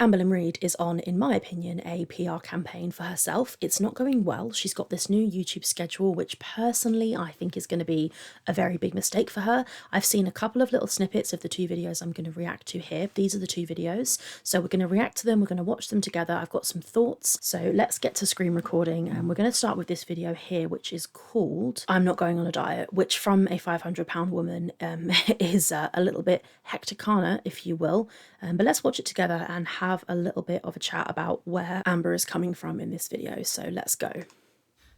Amberlynn Reid is on, in my opinion, a PR campaign for herself. It's not going well. She's got this new YouTube schedule, which personally I think is going to be a very big mistake for her. I've seen a couple of little snippets of the two videos I'm going to react to here. These are the two videos. So we're going to react to them. We're going to watch them together. I've got some thoughts. So let's get to screen recording. And we're going to start with this video here, which is called I'm Not Going on a Diet, which from a 500-pound woman is a little bit hecticana, if you will. But let's watch it together and have a little bit of a chat about where Amber is coming from in this video. So let's go.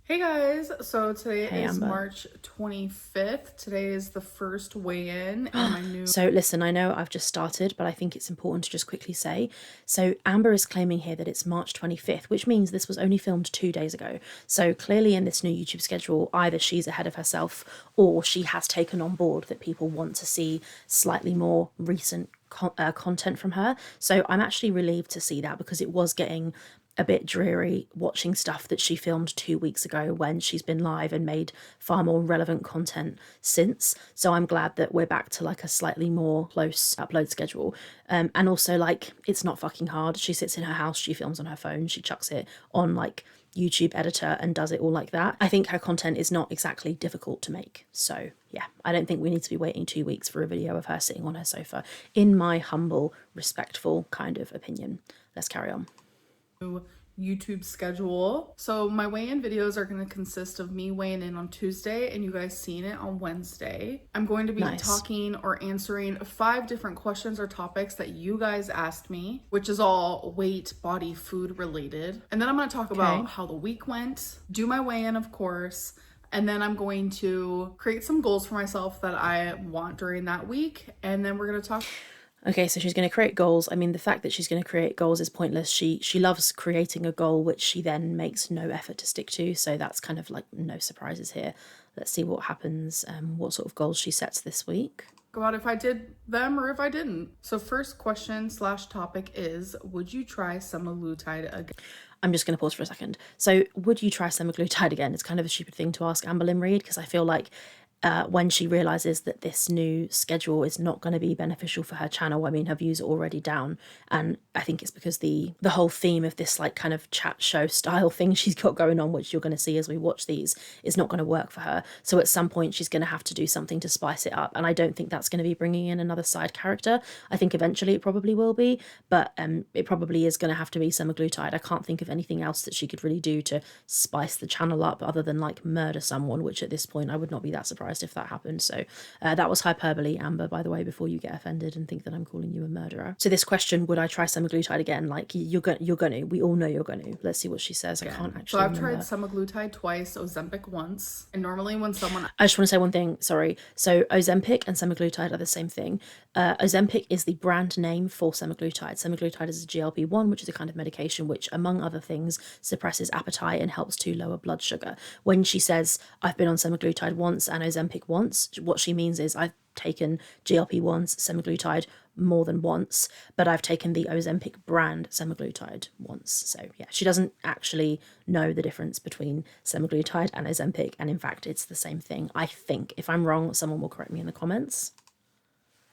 Hey guys, so today is Amber. March 25th. Today is the first weigh-in in my new... So listen, I know I've just started, but I think it's important to just quickly say. So Amber is claiming here that it's March 25th, which means this was only filmed 2 days ago. So clearly in this new YouTube schedule, either she's ahead of herself or she has taken on board that people want to see slightly more recent content from her. So I'm actually relieved to see that, because it was getting a bit dreary watching stuff that she filmed 2 weeks ago when she's been live and made far more relevant content since. So I'm glad that we're back to like a slightly more close upload schedule. And also, like, it's not fucking hard. She sits in her house, she films on her phone, she chucks it on like YouTube editor and does it all like that. I think her content is not exactly difficult to make. So yeah, I don't think we need to be waiting 2 weeks for a video of her sitting on her sofa, in my humble, respectful kind of opinion. Let's carry on. YouTube schedule. So my weigh-in videos are going to consist of me weighing in on Tuesday and you guys seeing it on Wednesday. I'm going to be talking or answering 5 different questions or topics that you guys asked me, which is all weight, body, food related. And then I'm going to talk about how the week went, do my weigh-in, of course, and then I'm going to create some goals for myself that I want during that week. And then we're going to talk... Okay, so she's going to create goals. I mean, the fact that she's going to create goals is pointless. She loves creating a goal, which she then makes no effort to stick to. So that's kind of like no surprises here. Let's see what happens, what sort of goals she sets this week. About if I did them or if I didn't. So first question / topic is, would you try semaglutide again? I'm just going to pause for a second. So would you try semaglutide again? It's kind of a stupid thing to ask Amberlynn Reid, because I feel like when she realizes that this new schedule is not going to be beneficial for her channel, I mean, her views are already down, and I think it's because the whole theme of this like kind of chat show style thing she's got going on, which you're going to see as we watch these, is not going to work for her. So at some point she's going to have to do something to spice it up, and I don't think that's going to be bringing in another side character. I think eventually it probably will be, but it probably is going to have to be semaglutide. I can't think of anything else that she could really do to spice the channel up other than like murder someone, which at this point I would not be that surprised if that happened. So that was hyperbole, Amber, by the way, before you get offended and think that I'm calling you a murderer. So this question, would I try semaglutide again? Like, you're gonna, we all know you're gonna. Let's see what she says. I can't actually So I've tried semaglutide twice, Ozempic once, and normally when someone... I just want to say one thing, sorry. So Ozempic and semaglutide are the same thing. Ozempic is the brand name for semaglutide. Semaglutide is a GLP-1, which is a kind of medication which, among other things, suppresses appetite and helps to lower blood sugar. When she says, I've been on semaglutide once and Ozempic once, what she means is I've taken GLP-1s, semaglutide, more than once, but I've taken the Ozempic brand semaglutide once. So yeah, she doesn't actually know the difference between semaglutide and Ozempic, and in fact it's the same thing, I think. If I'm wrong, someone will correct me in the comments.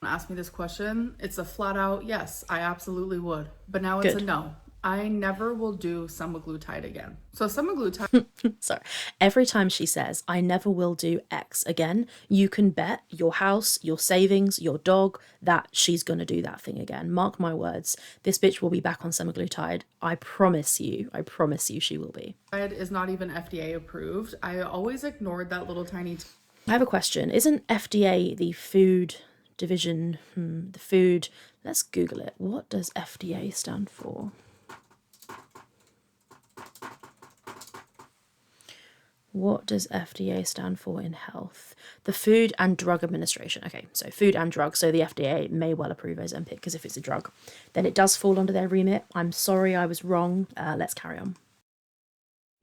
Ask me this question, it's a flat out yes, I absolutely would, but now it's a no. I never will do semaglutide again. So semaglutide... Sorry. Every time she says, I never will do X again, you can bet your house, your savings, your dog, that she's going to do that thing again. Mark my words. This bitch will be back on semaglutide. I promise you she will be. It is not even FDA approved. I always ignored that little tiny... I have a question. Isn't FDA the food division? The food... Let's Google it. What does FDA stand for? What does FDA stand for in health? The Food and Drug Administration. Okay, so food and drug. So the FDA may well approve Ozempic, because if it's a drug, then it does fall under their remit. I'm sorry, I was wrong. Let's carry on.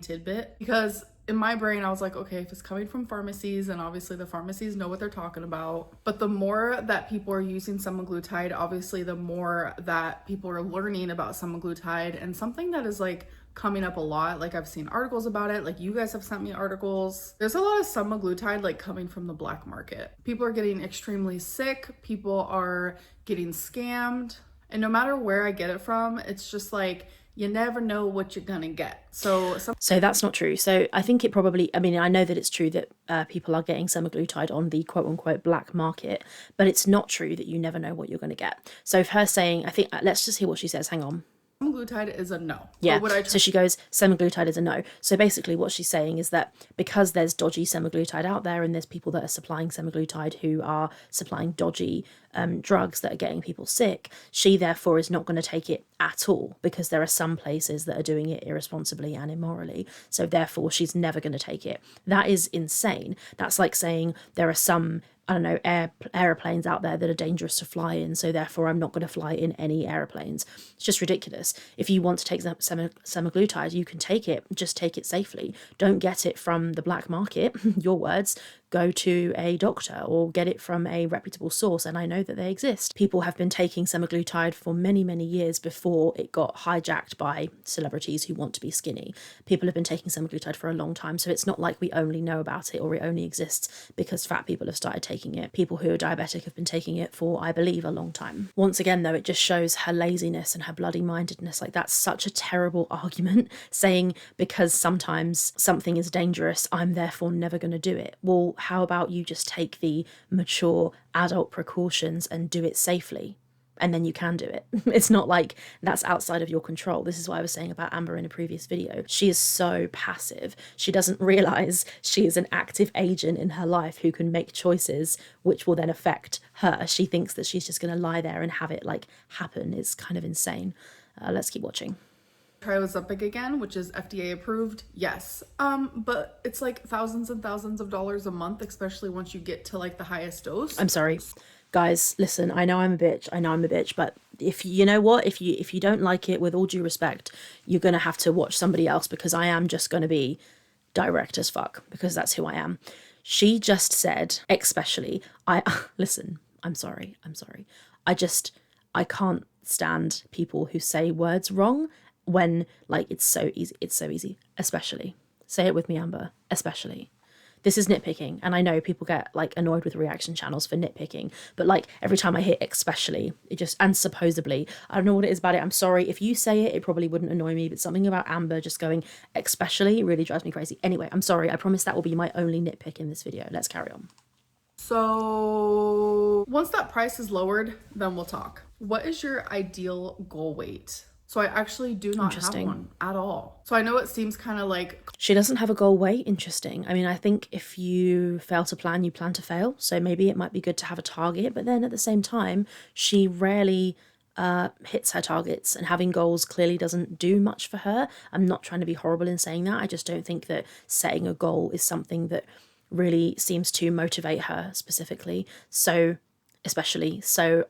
Tidbit, because in my brain I was like, okay, if it's coming from pharmacies, and obviously the pharmacies know what they're talking about, but the more that people are using semaglutide, obviously the more that people are learning about semaglutide, and something that is like coming up a lot, like I've seen articles about it, like you guys have sent me articles, there's a lot of semaglutide like coming from the black market. People are getting extremely sick, people are getting scammed, And no matter where I get it from, it's just like, you never know what you're gonna get. So that's not true. So I think it probably, I mean, I know that it's true that people are getting semaglutide on the quote unquote black market, but it's not true that you never know what you're going to get. So if her saying, I think, let's just hear what she says. Hang on. semaglutide is a no. Yeah. So she goes, semaglutide is a no. So basically what she's saying is that because there's dodgy semaglutide out there and there's people that are supplying semaglutide who are supplying dodgy drugs that are getting people sick, she therefore is not going to take it at all because there are some places that are doing it irresponsibly and immorally. So therefore she's never going to take it. That is insane. That's like saying there are some, I don't know, airplanes out there that are dangerous to fly in, so therefore I'm not going to fly in any airplanes. It's just ridiculous. If you want to take semaglutide, you can take it, just take it safely. Don't get it from the black market, your words. Go to a doctor or get it from a reputable source, and I know that they exist. People have been taking semaglutide for many, many years before it got hijacked by celebrities who want to be skinny. People have been taking semaglutide for a long time, so it's not like we only know about it or it only exists because fat people have started taking it. People who are diabetic have been taking it for, I believe, a long time. Once again, though, it just shows her laziness and her bloody-mindedness. Like, that's such a terrible argument, saying because sometimes something is dangerous, I'm therefore never going to do it. Well, how about you just take the mature adult precautions and do it safely? And then you can do it. It's not like that's outside of your control. This is what I was saying about Amber in a previous video. She is so passive. She doesn't realize she is an active agent in her life who can make choices which will then affect her. She thinks that she's just going to lie there and have it like happen. It's kind of insane. Let's keep watching. Try Ozempic again, which is FDA approved, yes. But it's like thousands and thousands of dollars a month, especially once you get to like the highest dose. I'm sorry. Guys, listen, I know I'm a bitch, but if you know what, if you don't like it, with all due respect, you're going to have to watch somebody else, because I am just going to be direct as fuck, because that's who I am. She just said, especially, listen, I'm sorry. I can't stand people who say words wrong when, like, it's so easy, especially. Say it with me, Amber, especially. This is nitpicking, and I know people get like annoyed with reaction channels for nitpicking, but like every time I hear especially, it just, and supposedly, I don't know what it is about it. I'm sorry, if you say it, it probably wouldn't annoy me, but something about Amber just going especially really drives me crazy. Anyway, I'm sorry, I promise that will be my only nitpick in this video. Let's carry on. So once that price is lowered, then we'll talk. What is your ideal goal weight? So I actually do not have one at all. So I know it seems kind of like... She doesn't have a goal weight. Interesting. I mean, I think if you fail to plan, you plan to fail. So maybe it might be good to have a target. But then at the same time, she rarely hits her targets, and having goals clearly doesn't do much for her. I'm not trying to be horrible in saying that. I just don't think that setting a goal is something that really seems to motivate her specifically. So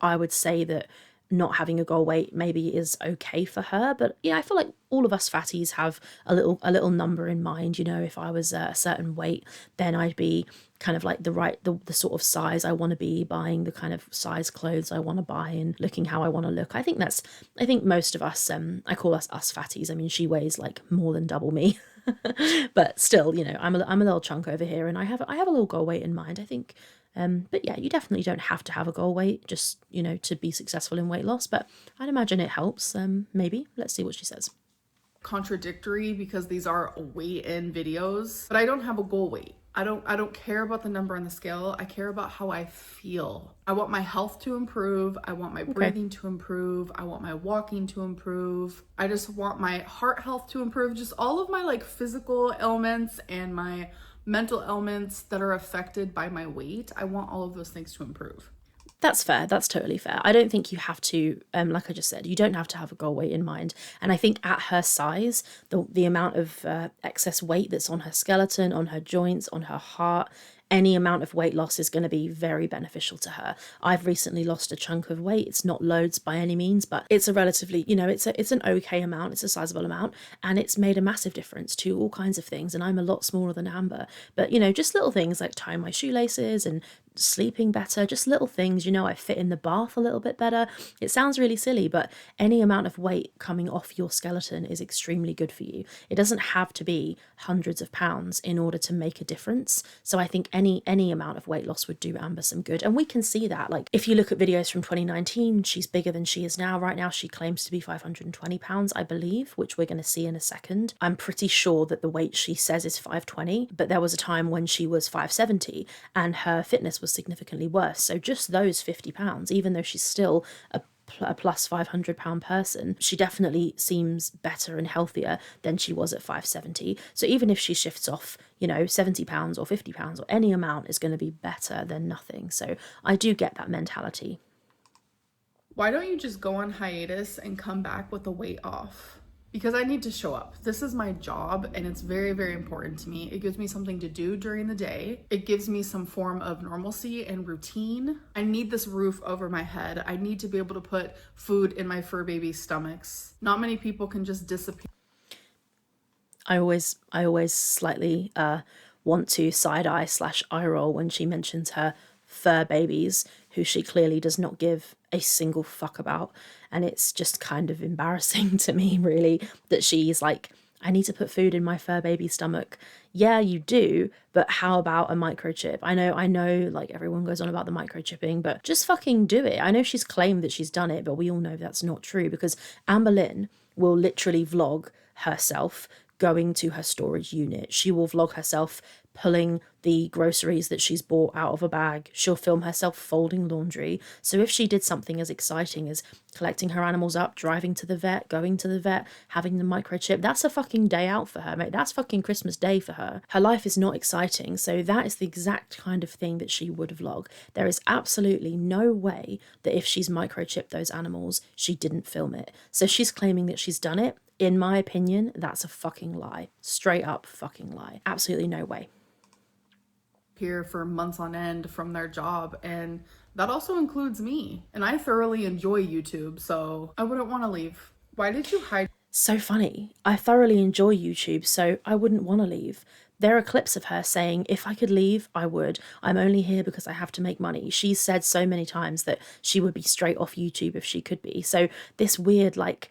I would say that not having a goal weight maybe is okay for her, but yeah, I feel like all of us fatties have a little number in mind. You know, if I was a certain weight, then I'd be kind of like the sort of size I want to be, buying the kind of size clothes I want to buy, and looking how I want to look. I think most of us, I call us fatties. I mean, she weighs like more than double me, but still, you know, I'm a little chunk over here, and I have a little goal weight in mind, I think. But yeah, you definitely don't have to have a goal weight, just, you know, to be successful in weight loss, but I'd imagine it helps. Maybe. Let's see what she says. Contradictory, because these are weigh-in videos, but I don't have a goal weight. I don't care about the number on the scale. I care about how I feel. I want my health to improve. I want my breathing to improve. I want my walking to improve. I just want my heart health to improve. Just all of my like physical ailments and my mental ailments that are affected by my weight. I want all of those things to improve. That's fair. That's totally fair. I don't think you have to, like I just said, you don't have to have a goal weight in mind. And I think at her size, the amount of excess weight that's on her skeleton, on her joints, on her heart, any amount of weight loss is going to be very beneficial to her. I've recently lost a chunk of weight. It's not loads by any means, but it's a relatively, you know, it's an okay amount. It's a sizable amount, and it's made a massive difference to all kinds of things. And I'm a lot smaller than Amber, but you know, just little things like tying my shoelaces and sleeping better, just little things, you know, I fit in the bath a little bit better. It sounds really silly, but any amount of weight coming off your skeleton is extremely good for you. It doesn't have to be hundreds of pounds in order to make a difference. So I think any amount of weight loss would do Amber some good. And we can see that. Like, if you look at videos from 2019, she's bigger than she is now. Right now, she claims to be 520 pounds, I believe, which we're going to see in a second. I'm pretty sure that the weight she says is 520, but there was a time when she was 570 and her fitness was significantly worse. So just those 50 pounds, even though she's still a plus 500 pound person, she definitely seems better and healthier than she was at 570. So even if she shifts off, you know, 70 pounds or 50 pounds or any amount is going to be better than nothing. So I do get that mentality. Why don't you just go on hiatus and come back with the weight off? Because I need to show up. This is my job and it's very, very important to me. It gives me something to do during the day. It gives me some form of normalcy and routine. I need this roof over my head. I need to be able to put food in my fur baby's stomachs. Not many people can just disappear. I always slightly want to side eye / eye roll when she mentions her fur babies, who she clearly does not give a single fuck about. And it's just kind of embarrassing to me, really, that she's like, I need to put food in my fur baby's stomach. Yeah, you do, but how about a microchip? I know, like, everyone goes on about the microchipping, but just fucking do it. I know she's claimed that she's done it, but we all know that's not true, because Amberlynn will literally vlog herself going to her storage unit. She will vlog herself pulling the groceries that she's bought out of a bag. She'll film herself folding laundry. So if she did something as exciting as collecting her animals up, driving to the vet, going to the vet, having the microchip, that's a fucking day out for her, mate. That's fucking Christmas Day for her. Her life is not exciting. So that is the exact kind of thing that she would vlog. There is absolutely no way that if she's microchipped those animals, she didn't film it. So she's claiming that she's done it. In my opinion, that's a fucking lie. Straight up fucking lie. Absolutely no way. Here for months on end from their job, and that also includes me. And I thoroughly enjoy YouTube, so I wouldn't want to leave. Why did you hide? So funny. I thoroughly enjoy YouTube, so I wouldn't want to leave. There are clips of her saying, if I could leave, I would. I'm only here because I have to make money. She's said so many times that she would be straight off YouTube if she could be. So this weird, like,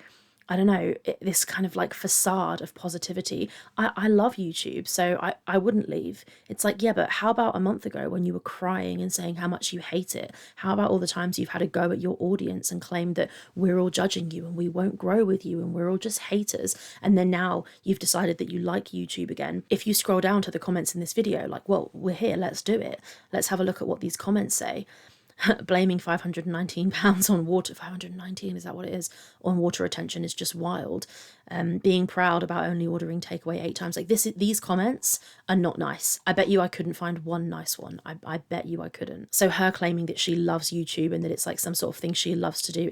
I don't know, this kind of like facade of positivity. I love YouTube, so I wouldn't leave. It's like, yeah, but how about a month ago when you were crying and saying how much you hate it? How about all the times you've had a go at your audience and claimed that we're all judging you and we won't grow with you and we're all just haters? And then now you've decided that you like YouTube again. If you scroll down to the comments in this video, like, well, we're here, let's do it. Let's have a look at what these comments say. Blaming £519 on water, 519, is that what it is, on water retention is just wild. Being proud about only ordering takeaway 8 times. Like these comments are not nice. I bet you I couldn't find one nice one. I bet you I couldn't. So her claiming that she loves YouTube and that it's like some sort of thing she loves to do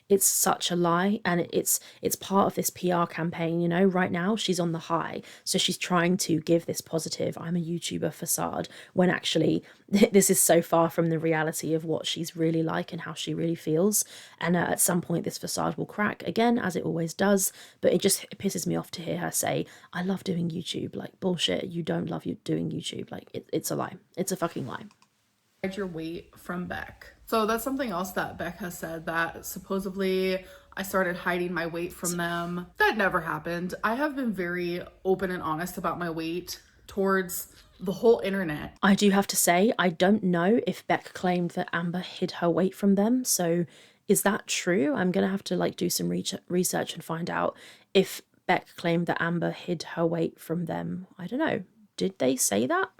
it's such a lie, and it's part of this PR campaign, you know. Right now she's on the high, so she's trying to give this positive I'm a YouTuber facade, when actually this is so far from the reality of what she's really like and how she really feels. And at some point this facade will crack again, as it always does. But it pisses me off to hear her say, I love doing YouTube. Like, bullshit, you don't love doing YouTube. Like, it's a lie. It's a fucking lie. Hide your weight from Beck. So that's something else that Beck has said, that supposedly I started hiding my weight from them. That never happened. I have been very open and honest about my weight towards the whole internet. I do have to say, I don't know if Beck claimed that Amber hid her weight from them. So is that true? I'm going to have to like do some research and find out if Beck claimed that Amber hid her weight from them. I don't know. Did they say that?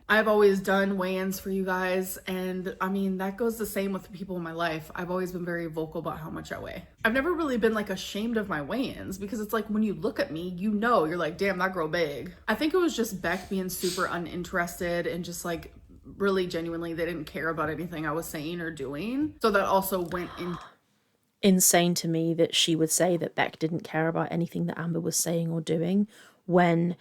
I've always done weigh-ins for you guys, and I mean, that goes the same with the people in my life. I've always been very vocal about how much I weigh. I've never really been like ashamed of my weigh-ins, because it's like when you look at me, you know, you're like, damn, that girl big. I think it was just Beck being super uninterested and just like really genuinely they didn't care about anything I was saying or doing. So that also went in. Insane to me that she would say that Beck didn't care about anything that Amber was saying or doing, when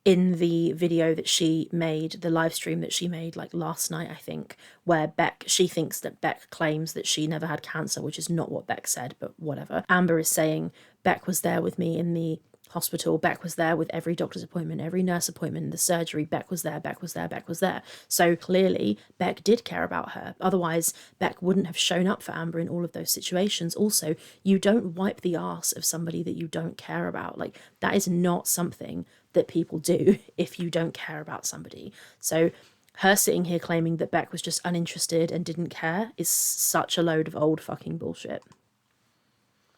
in the video that she made, the live stream that she made like last night, I think, where she thinks that Beck claims that she never had cancer, which is not what Beck said, but whatever. Amber is saying Beck was there with me in the hospital, Beck was there with every doctor's appointment, every nurse appointment, the surgery, Beck was there, Beck was there, Beck was there. So clearly Beck did care about her. Otherwise, Beck wouldn't have shown up for Amber in all of those situations. Also, you don't wipe the arse of somebody that you don't care about. Like, that is not something that people do if you don't care about somebody. So her sitting here claiming that Beck was just uninterested and didn't care is such a load of old fucking bullshit.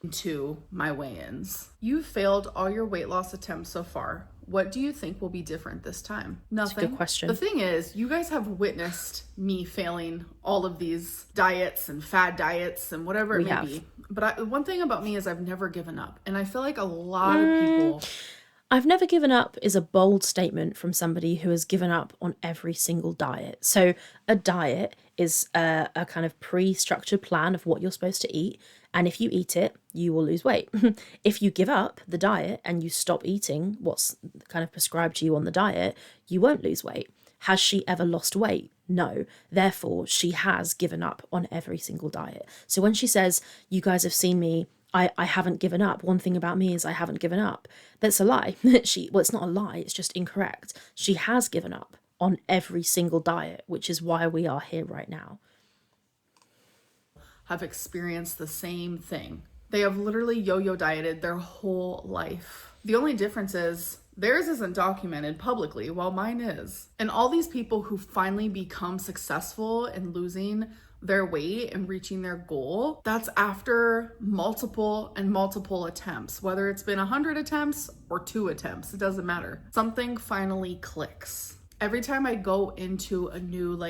To my weigh-ins. You failed all your weight loss attempts so far. What do you think will be different this time? Nothing. That's a good question. The thing is, you guys have witnessed me failing all of these diets and fad diets and whatever it may be. But one thing about me is I've never given up. And I feel like a lot of people... I've never given up is a bold statement from somebody who has given up on every single diet. So a diet is a kind of pre-structured plan of what you're supposed to eat. And if you eat it, you will lose weight. If you give up the diet and you stop eating what's kind of prescribed to you on the diet, you won't lose weight. Has she ever lost weight? No. Therefore, she has given up on every single diet. So when she says, you guys have seen me, I haven't given up. One thing about me is I haven't given up. That's a lie. Well, it's not a lie. It's just incorrect. She has given up on every single diet, which is why we are here right now. Have experienced the same thing. They have literally yo-yo dieted their whole life. The only difference is theirs isn't documented publicly, while mine is. And all these people who finally become successful in losing their weight and reaching their goal, that's after multiple attempts. Whether it's been 100 attempts or 2 attempts, it doesn't matter. Something finally clicks. Every time I go into a new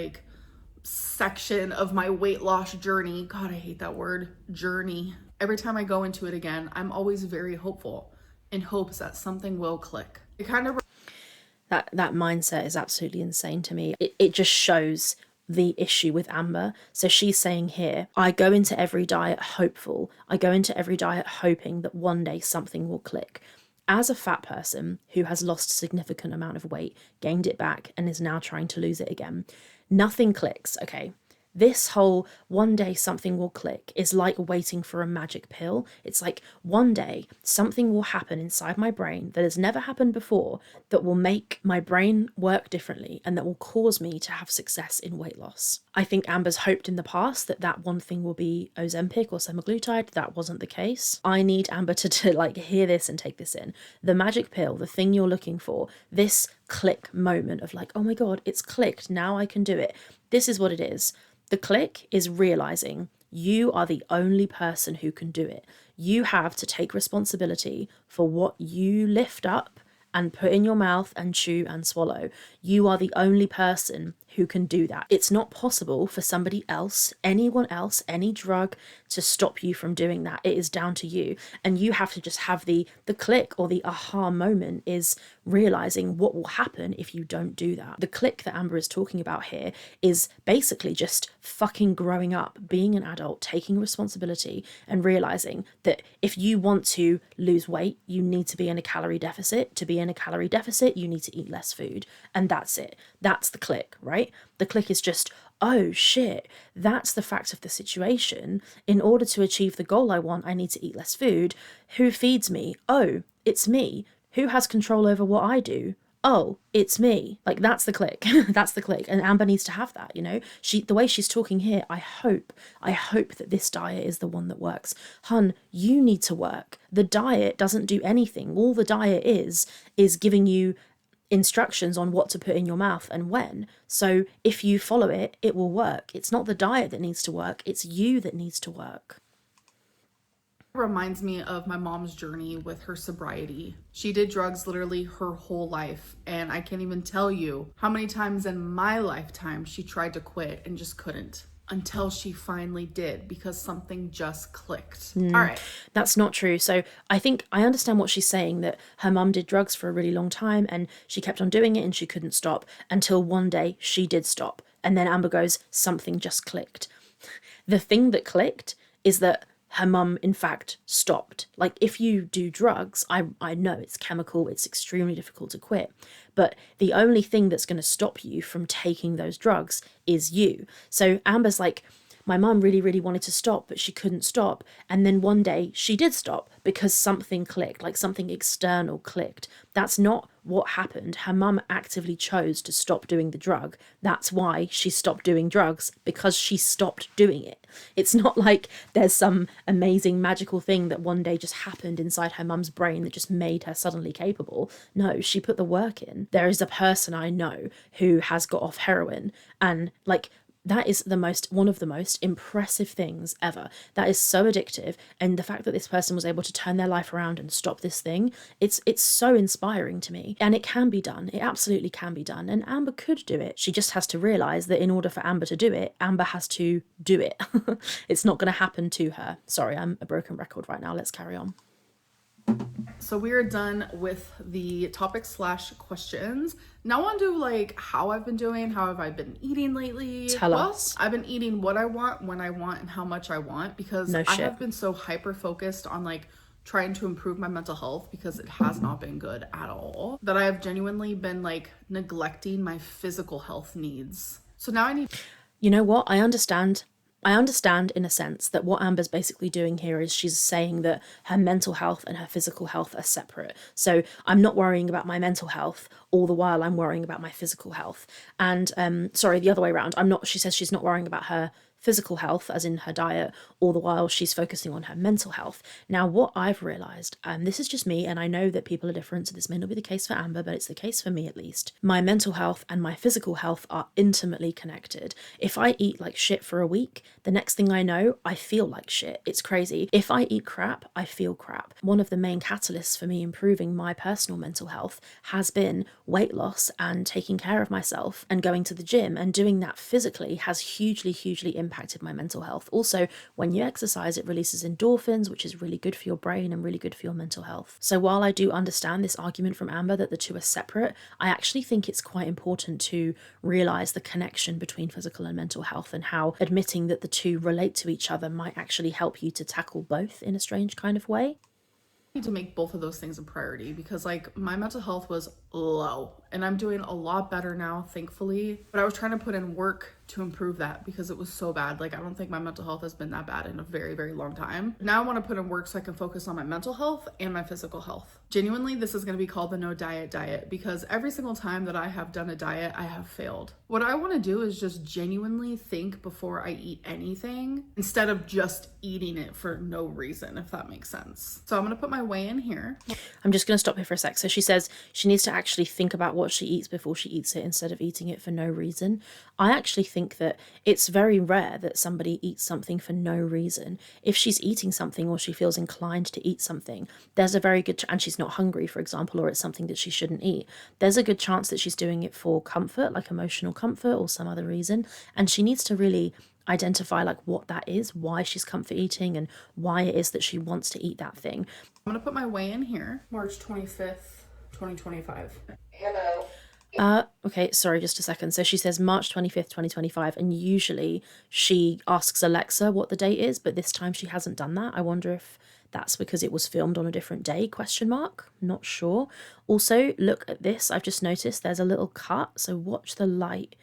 section of my weight loss journey, God, I hate that word, journey. Every time I go into it again, I'm always very hopeful in hopes that something will click. It kind of... That mindset is absolutely insane to me. It just shows the issue with Amber. So she's saying here, I go into every diet hopeful. I go into every diet hoping that one day something will click. As a fat person who has lost a significant amount of weight, gained it back, and is now trying to lose it again, nothing clicks, okay? This whole one day something will click is like waiting for a magic pill. It's like one day something will happen inside my brain that has never happened before that will make my brain work differently and that will cause me to have success in weight loss. I think Amber's hoped in the past that that one thing will be Ozempic or semaglutide. That wasn't the case. I need Amber to hear this and take this in. The magic pill, the thing you're looking for, this click moment of oh my God, it's clicked. Now I can do it. This is what it is. The click is realizing you are the only person who can do it. You have to take responsibility for what you lift up and put in your mouth and chew and swallow. You are the only person who can do that. It's not possible for somebody else, anyone else, any drug to stop you from doing that. It is down to you. And you have to just have the click or the aha moment is realizing what will happen if you don't do that. The click that Amber is talking about here is basically just fucking growing up, being an adult, taking responsibility and realizing that if you want to lose weight, you need to be in a calorie deficit. To be in a calorie deficit, you need to eat less food. And that's it. That's the click, right? The click is just, oh shit, that's the fact of the situation. In order to achieve the goal I want, I need to eat less food. Who feeds me? Oh, it's me. Who has control over what I do? Oh, it's me. That's the click. That's the click. And Amber needs to have that, the way she's talking here, I hope that this diet is the one that works. Hun, you need to work. The diet doesn't do anything. All the diet is giving you instructions on what to put in your mouth and when. So if you follow it, it will work. It's not the diet that needs to work. It's you that needs to work. Reminds me of my mom's journey with her sobriety. She did drugs literally her whole life, and I can't even tell you how many times in my lifetime she tried to quit and just couldn't, until she finally did, because something just clicked. All right. That's not true. So I think I understand what she's saying, that her mum did drugs for a really long time and she kept on doing it and she couldn't stop until one day she did stop. And then Amber goes, something just clicked. The thing that clicked is that her mum, in fact, stopped. If you do drugs, I know it's chemical, it's extremely difficult to quit, but the only thing that's going to stop you from taking those drugs is you. So Amber's my mum really, really wanted to stop, but she couldn't stop. And then one day she did stop because something clicked, like something external clicked. That's not what happened. Her mum actively chose to stop doing the drug. That's why she stopped doing drugs, because she stopped doing it. It's not like there's some amazing magical thing that one day just happened inside her mum's brain that just made her suddenly capable. No, she put the work in. There is a person I know who has got off heroin, and like, that is one of the most impressive things ever. That is so addictive, and the fact that this person was able to turn their life around and stop this thing, it's so inspiring to me. And it can be done. It absolutely can be done, and Amber could do it. She just has to realize that in order for Amber to do it, Amber has to do it. It's not going to happen to her. Sorry, I'm a broken record right now. Let's carry on. So we are done with the topics / questions. Now on to like how I've been doing, how have I been eating lately? Tell us. I've been eating what I want, when I want, and how much I want, because I have been so hyper focused on like trying to improve my mental health, because it has not been good at all, that I have genuinely been like neglecting my physical health needs. So now I need... You know what? I understand in a sense that what Amber's basically doing here is she's saying that her mental health and her physical health are separate. So I'm not worrying about my mental health all the while I'm worrying about my physical health. And sorry, the other way around. She says she's not worrying about her physical health, as in her diet, all the while she's focusing on her mental health. Now, what I've realized, and this is just me, and I know that people are different, so this may not be the case for Amber, but it's the case for me at least. My mental health and my physical health are intimately connected. If I eat like shit for a week, the next thing I know, I feel like shit. It's crazy. If I eat crap, I feel crap. One of the main catalysts for me improving my personal mental health has been weight loss and taking care of myself and going to the gym, and doing that physically has hugely impacted my mental health. Also, when you exercise, it releases endorphins, which is really good for your brain and really good for your mental health. So while I do understand this argument from Amber that the two are separate, I actually think it's quite important to realize the connection between physical and mental health, and how admitting that the two relate to each other might actually help you to tackle both in a strange kind of way. Need to make both of those things a priority, because like my mental health was low, and I'm doing a lot better now, thankfully, but I was trying to put in work to improve that because it was so bad. Like, I don't think my mental health has been that bad in a very long time. Now I want to put in work so I can focus on my mental health and my physical health. Genuinely, this is going to be called the no diet, because every single time that I have done a diet, I have failed. What I want to do is just genuinely think before I eat anything, instead of just eating it for no reason, if that makes sense. So I'm going to put my weigh in here. I'm just going to stop here for a sec. So she says she needs to actually think about what she eats before she eats it, instead of eating it for no reason. I actually think that it's very rare that somebody eats something for no reason. If she's eating something, or she feels inclined to eat something, there's a very good and she's not hungry, for example, or it's something that she shouldn't eat, there's a good chance that she's doing it for comfort, like emotional comfort or some other reason. And she needs to really identify like what that is, why she's comfort eating, and why it is that she wants to eat that thing. I'm going to put my weigh in here. March 25th, 2025. Hello. Okay, sorry, just a second. So she says March 25th, 2025, and usually she asks Alexa what the date is, but this time she hasn't done that. I wonder if that's because it was filmed on a different day, question mark? Not sure. Also, look at this. I've just noticed there's a little cut, so watch the light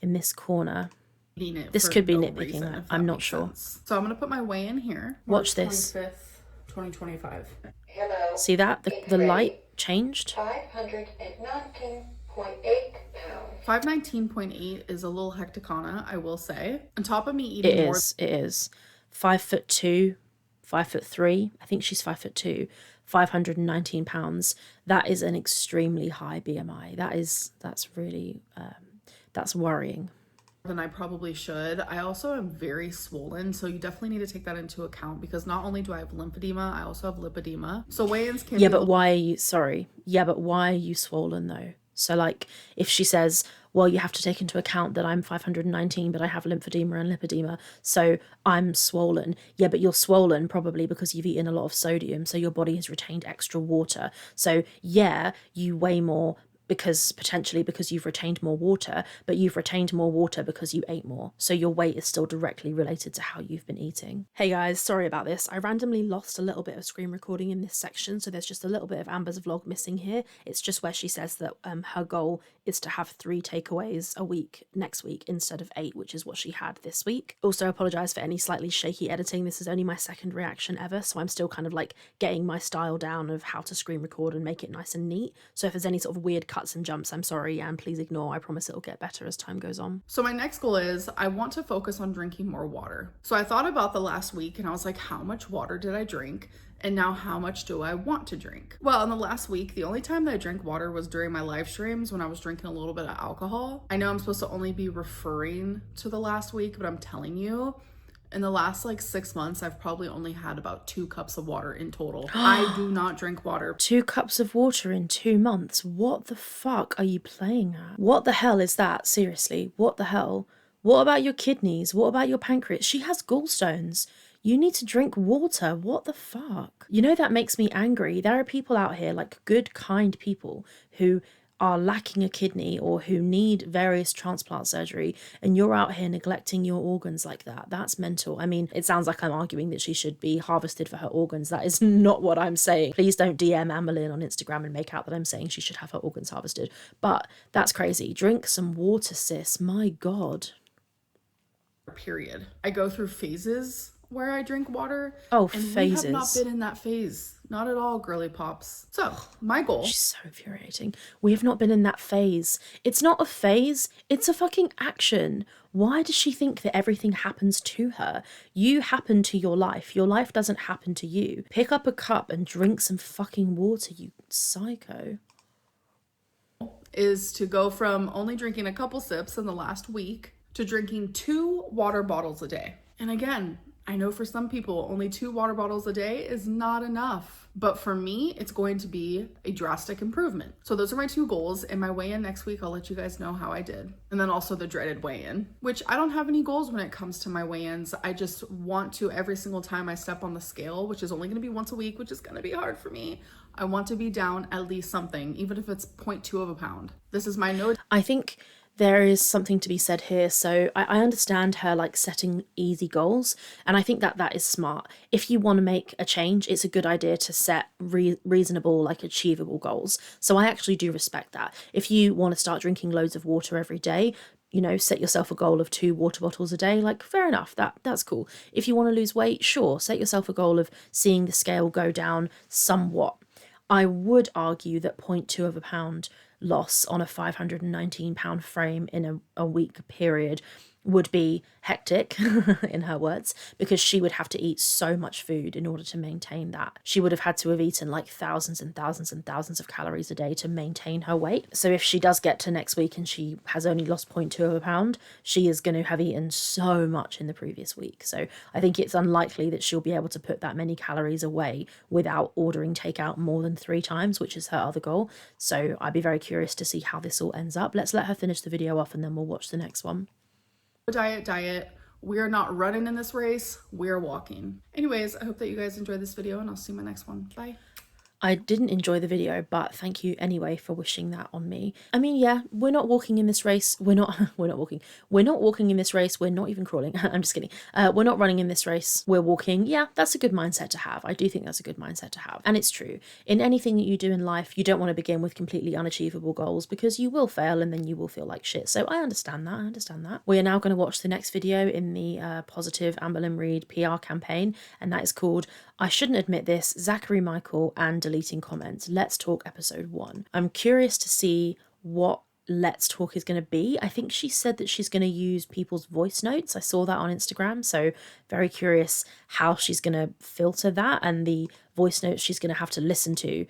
in this corner. This could be nitpicking, I'm not sure. So I'm going to put my weigh in here. Watch this. 25th, 2025. Hello. See that? The light changed. 519.8 pounds. 519.8 is a little hecticana, I will say. On top of me eating It is. 5'2", 5'3". I think she's 5'2", 519 pounds. That is an extremely high BMI. That's really that's worrying than I probably should. I also am very swollen, so you definitely need to take that into account, because not only do I have lymphedema, I also have lipedema. So weigh-ins can but why are you why are you swollen though? So like, if she says, well, you have to take into account that I'm 519, but I have lymphedema and lipedema, so I'm swollen. Yeah, but you're swollen probably because you've eaten a lot of sodium, so your body has retained extra water. So yeah, you weigh more because you've retained more water, but you've retained more water because you ate more. So your weight is still directly related to how you've been eating. Hey guys, sorry about this. I randomly lost a little bit of screen recording in this section, so there's just a little bit of Amber's vlog missing here. It's just where she says that her goal is to have 3 takeaways a week next week instead of 8, which is what she had this week. Also, apologise for any slightly shaky editing. This is only my second reaction ever, so I'm still kind of like getting my style down of how to screen record and make it nice and neat. So if there's any sort of weird cuts and jumps, I'm sorry, and please ignore. I promise it'll get better as time goes on. So my next goal is I want to focus on drinking more water. So I thought about the last week and I was like, how much water did I drink? And now how much do I want to drink? Well, in the last week, the only time that I drank water was during my live streams when I was drinking a little bit of alcohol. I know I'm supposed to only be referring to the last week, but I'm telling you, in the last like 6 months, I've probably only had about 2 cups of water in total. I do not drink water. 2 cups of water in 2 months? What the fuck are you playing at? What the hell is that? Seriously, what the hell? What about your kidneys? What about your pancreas? She has gallstones. You need to drink water. What the fuck? You know, that makes me angry. There are people out here, like good, kind people, who are lacking a kidney or who need various transplant surgery, and you're out here neglecting your organs like that. That's mental. I mean, it sounds like I'm arguing that she should be harvested for her organs. That is not what I'm saying. Please don't DM Amberlynn on Instagram and make out that I'm saying she should have her organs harvested. But that's crazy. Drink some water, sis. My God. Period. I go through phases where I drink water. Oh, and phases. We have not been in that phase. Not at all, girly pops. So, my goal. She's so infuriating. We have not been in that phase. It's not a phase. It's a fucking action. Why does she think that everything happens to her? You happen to your life. Your life doesn't happen to you. Pick up a cup and drink some fucking water, you psycho. Is to go from only drinking a couple sips in the last week to drinking 2 water bottles a day. And again, I know for some people, only 2 water bottles a day is not enough. But for me, it's going to be a drastic improvement. So those are my 2 goals. And my weigh-in next week, I'll let you guys know how I did. And then also the dreaded weigh-in, which I don't have any goals when it comes to my weigh-ins. I just want to, every single time I step on the scale, which is only going to be once a week, which is going to be hard for me, I want to be down at least something, even if it's 0.2 of a pound. This is my no. I think there is something to be said here. So I understand her like setting easy goals, and I think that that is smart. If you want to make a change, it's a good idea to set reasonable, like achievable goals. So I actually do respect that. If you want to start drinking loads of water every day, you know, set yourself a goal of 2 water bottles a day, like fair enough, that's cool. If you want to lose weight, sure, set yourself a goal of seeing the scale go down somewhat. I would argue that 0.2 of a pound loss on a 519 pound frame in a week period would be hectic, in her words, because she would have to eat so much food in order to maintain that. She would have had to have eaten like thousands and thousands and thousands of calories a day to maintain her weight. So if she does get to next week and she has only lost 0.2 of a pound, she is going to have eaten so much in the previous week. So I think it's unlikely that she'll be able to put that many calories away without ordering takeout more than 3 times, which is her other goal. So I'd be very curious to see how this all ends up. Let's let her finish the video off and then we'll watch the next one. Diet. We're not running in this race. We're walking. Anyways, I hope that you guys enjoyed this video and I'll see you in my next one. Bye. I didn't enjoy the video, but thank you anyway for wishing that on me. I mean, yeah, we're not walking in this race. We're not walking. We're not walking in this race. We're not even crawling. I'm just kidding. We're not running in this race. We're walking. Yeah, that's a good mindset to have. I do think that's a good mindset to have. And it's true. In anything that you do in life, you don't want to begin with completely unachievable goals because you will fail and then you will feel like shit. So I understand that. We are now going to watch the next video in the positive Amberlynn Reid PR campaign, and that is called I Shouldn't Admit This, Zachary Michael and Deleting Comments. Let's Talk episode 1. I'm curious to see what Let's Talk is going to be. I think she said that she's going to use people's voice notes. I saw that on Instagram, so very curious how she's going to filter that and the voice notes she's going to have to listen to.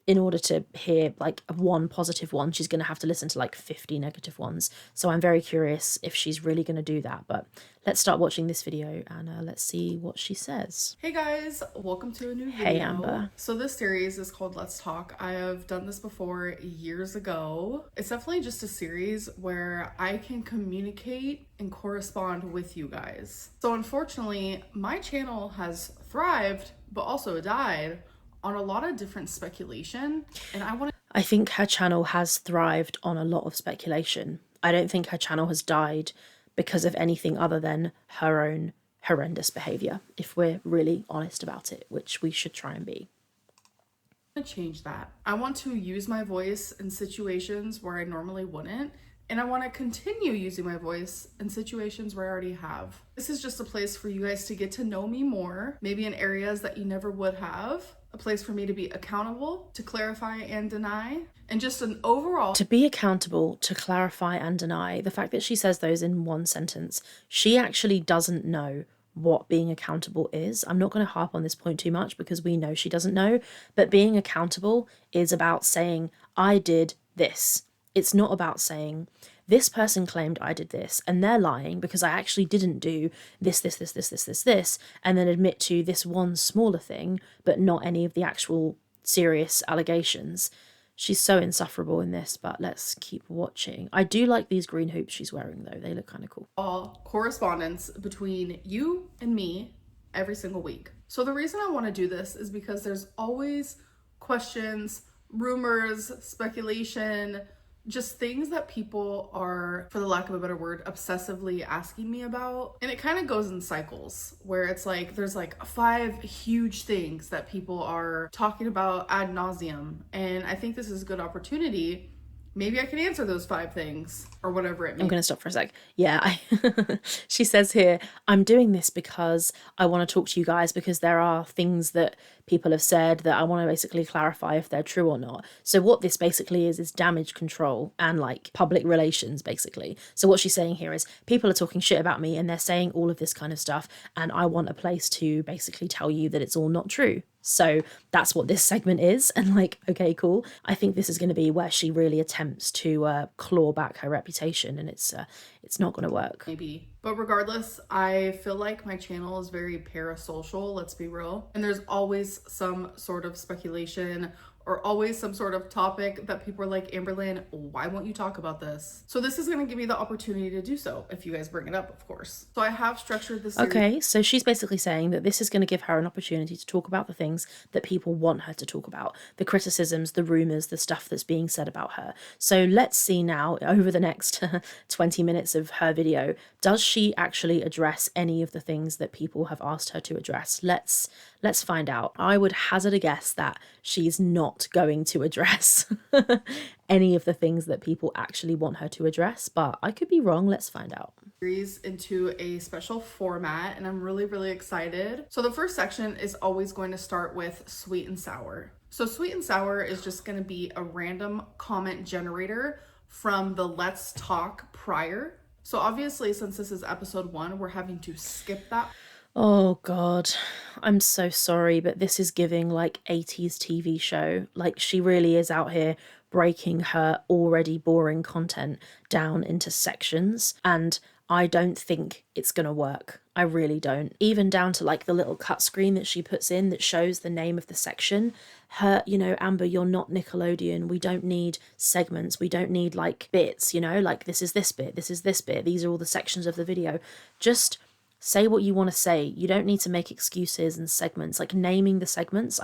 In order to hear like one positive one, she's going to have to listen to like 50 negative ones. So I'm very curious if she's really going to do that. But let's start watching this video and let's see what she says. Hey guys, welcome to a new video. Hey Amber. So this series is called Let's Talk. I have done this before years ago. It's definitely just a series where I can communicate and correspond with you guys. So unfortunately, my channel has thrived, but also died on a lot of different speculation, and I want to... I think her channel has thrived on a lot of speculation. I don't think her channel has died because of anything other than her own horrendous behaviour, if we're really honest about it, which we should try and be. I'm gonna change that. I want to use my voice in situations where I normally wouldn't, and I want to continue using my voice in situations where I already have. This is just a place for you guys to get to know me more, maybe in areas that you never would have, a place for me to be accountable, to clarify and deny, and just an overall... To be accountable, to clarify and deny, the fact that she says those in one sentence, she actually doesn't know what being accountable is. I'm not going to harp on this point too much because we know she doesn't know, but being accountable is about saying, I did this. It's not about saying, this person claimed I did this and they're lying because I actually didn't do this, and then admit to this one smaller thing, but not any of the actual serious allegations. She's so insufferable in this, but let's keep watching. I do like these green hoops she's wearing, though. They look kind of cool. All correspondence between you and me every single week. So the reason I want to do this is because there's always questions, rumors, speculation, just things that people are, for the lack of a better word, obsessively asking me about. And it kind of goes in cycles where it's like there's like 5 huge things that people are talking about ad nauseum. And I think this is a good opportunity. Maybe I can answer those 5 things or whatever it means. I'm going to stop for a sec. Yeah, she says here, I'm doing this because I want to talk to you guys because there are things that people have said that I want to basically clarify if they're true or not. So what this basically is damage control and like public relations, basically. So what she's saying here is people are talking shit about me and they're saying all of this kind of stuff, and I want a place to basically tell you that it's all not true. So that's what this segment is. And like, okay, cool. I think this is going to be where she really attempts to claw back her reputation, and it's not going to work. Maybe. But regardless, I feel like my channel is very parasocial, let's be real. And there's always some sort of speculation or always some sort of topic that people are like, Amberlynn, why won't you talk about this? So this is going to give me the opportunity to do so, if you guys bring it up, of course. So I have structured this series. Okay, so she's basically saying that this is going to give her an opportunity to talk about the things that people want her to talk about, the criticisms, the rumours, the stuff that's being said about her. So let's see now, over the next 20 minutes of her video, does she actually address any of the things that people have asked her to address? Let's find out. I would hazard a guess that she's not going to address any of the things that people actually want her to address, but I could be wrong. Let's find out. Into a special format, and I'm really excited. So the first section is always going to start with sweet and sour. So sweet and sour is just going to be a random comment generator from the Let's Talk prior. So obviously, since this is episode 1, we're having to skip that. Oh God, I'm so sorry, but this is giving like 80s TV show. Like, she really is out here breaking her already boring content down into sections, and I don't think it's gonna work. I really don't. Even down to like the little cut screen that she puts in that shows the name of the section. Her, you know, Amber, you're not Nickelodeon. We don't need segments. We don't need like bits, you know, like this is this bit, this is this bit. These are all the sections of the video. Just say what you want to say. You don't need to make excuses and segments, like naming the segments.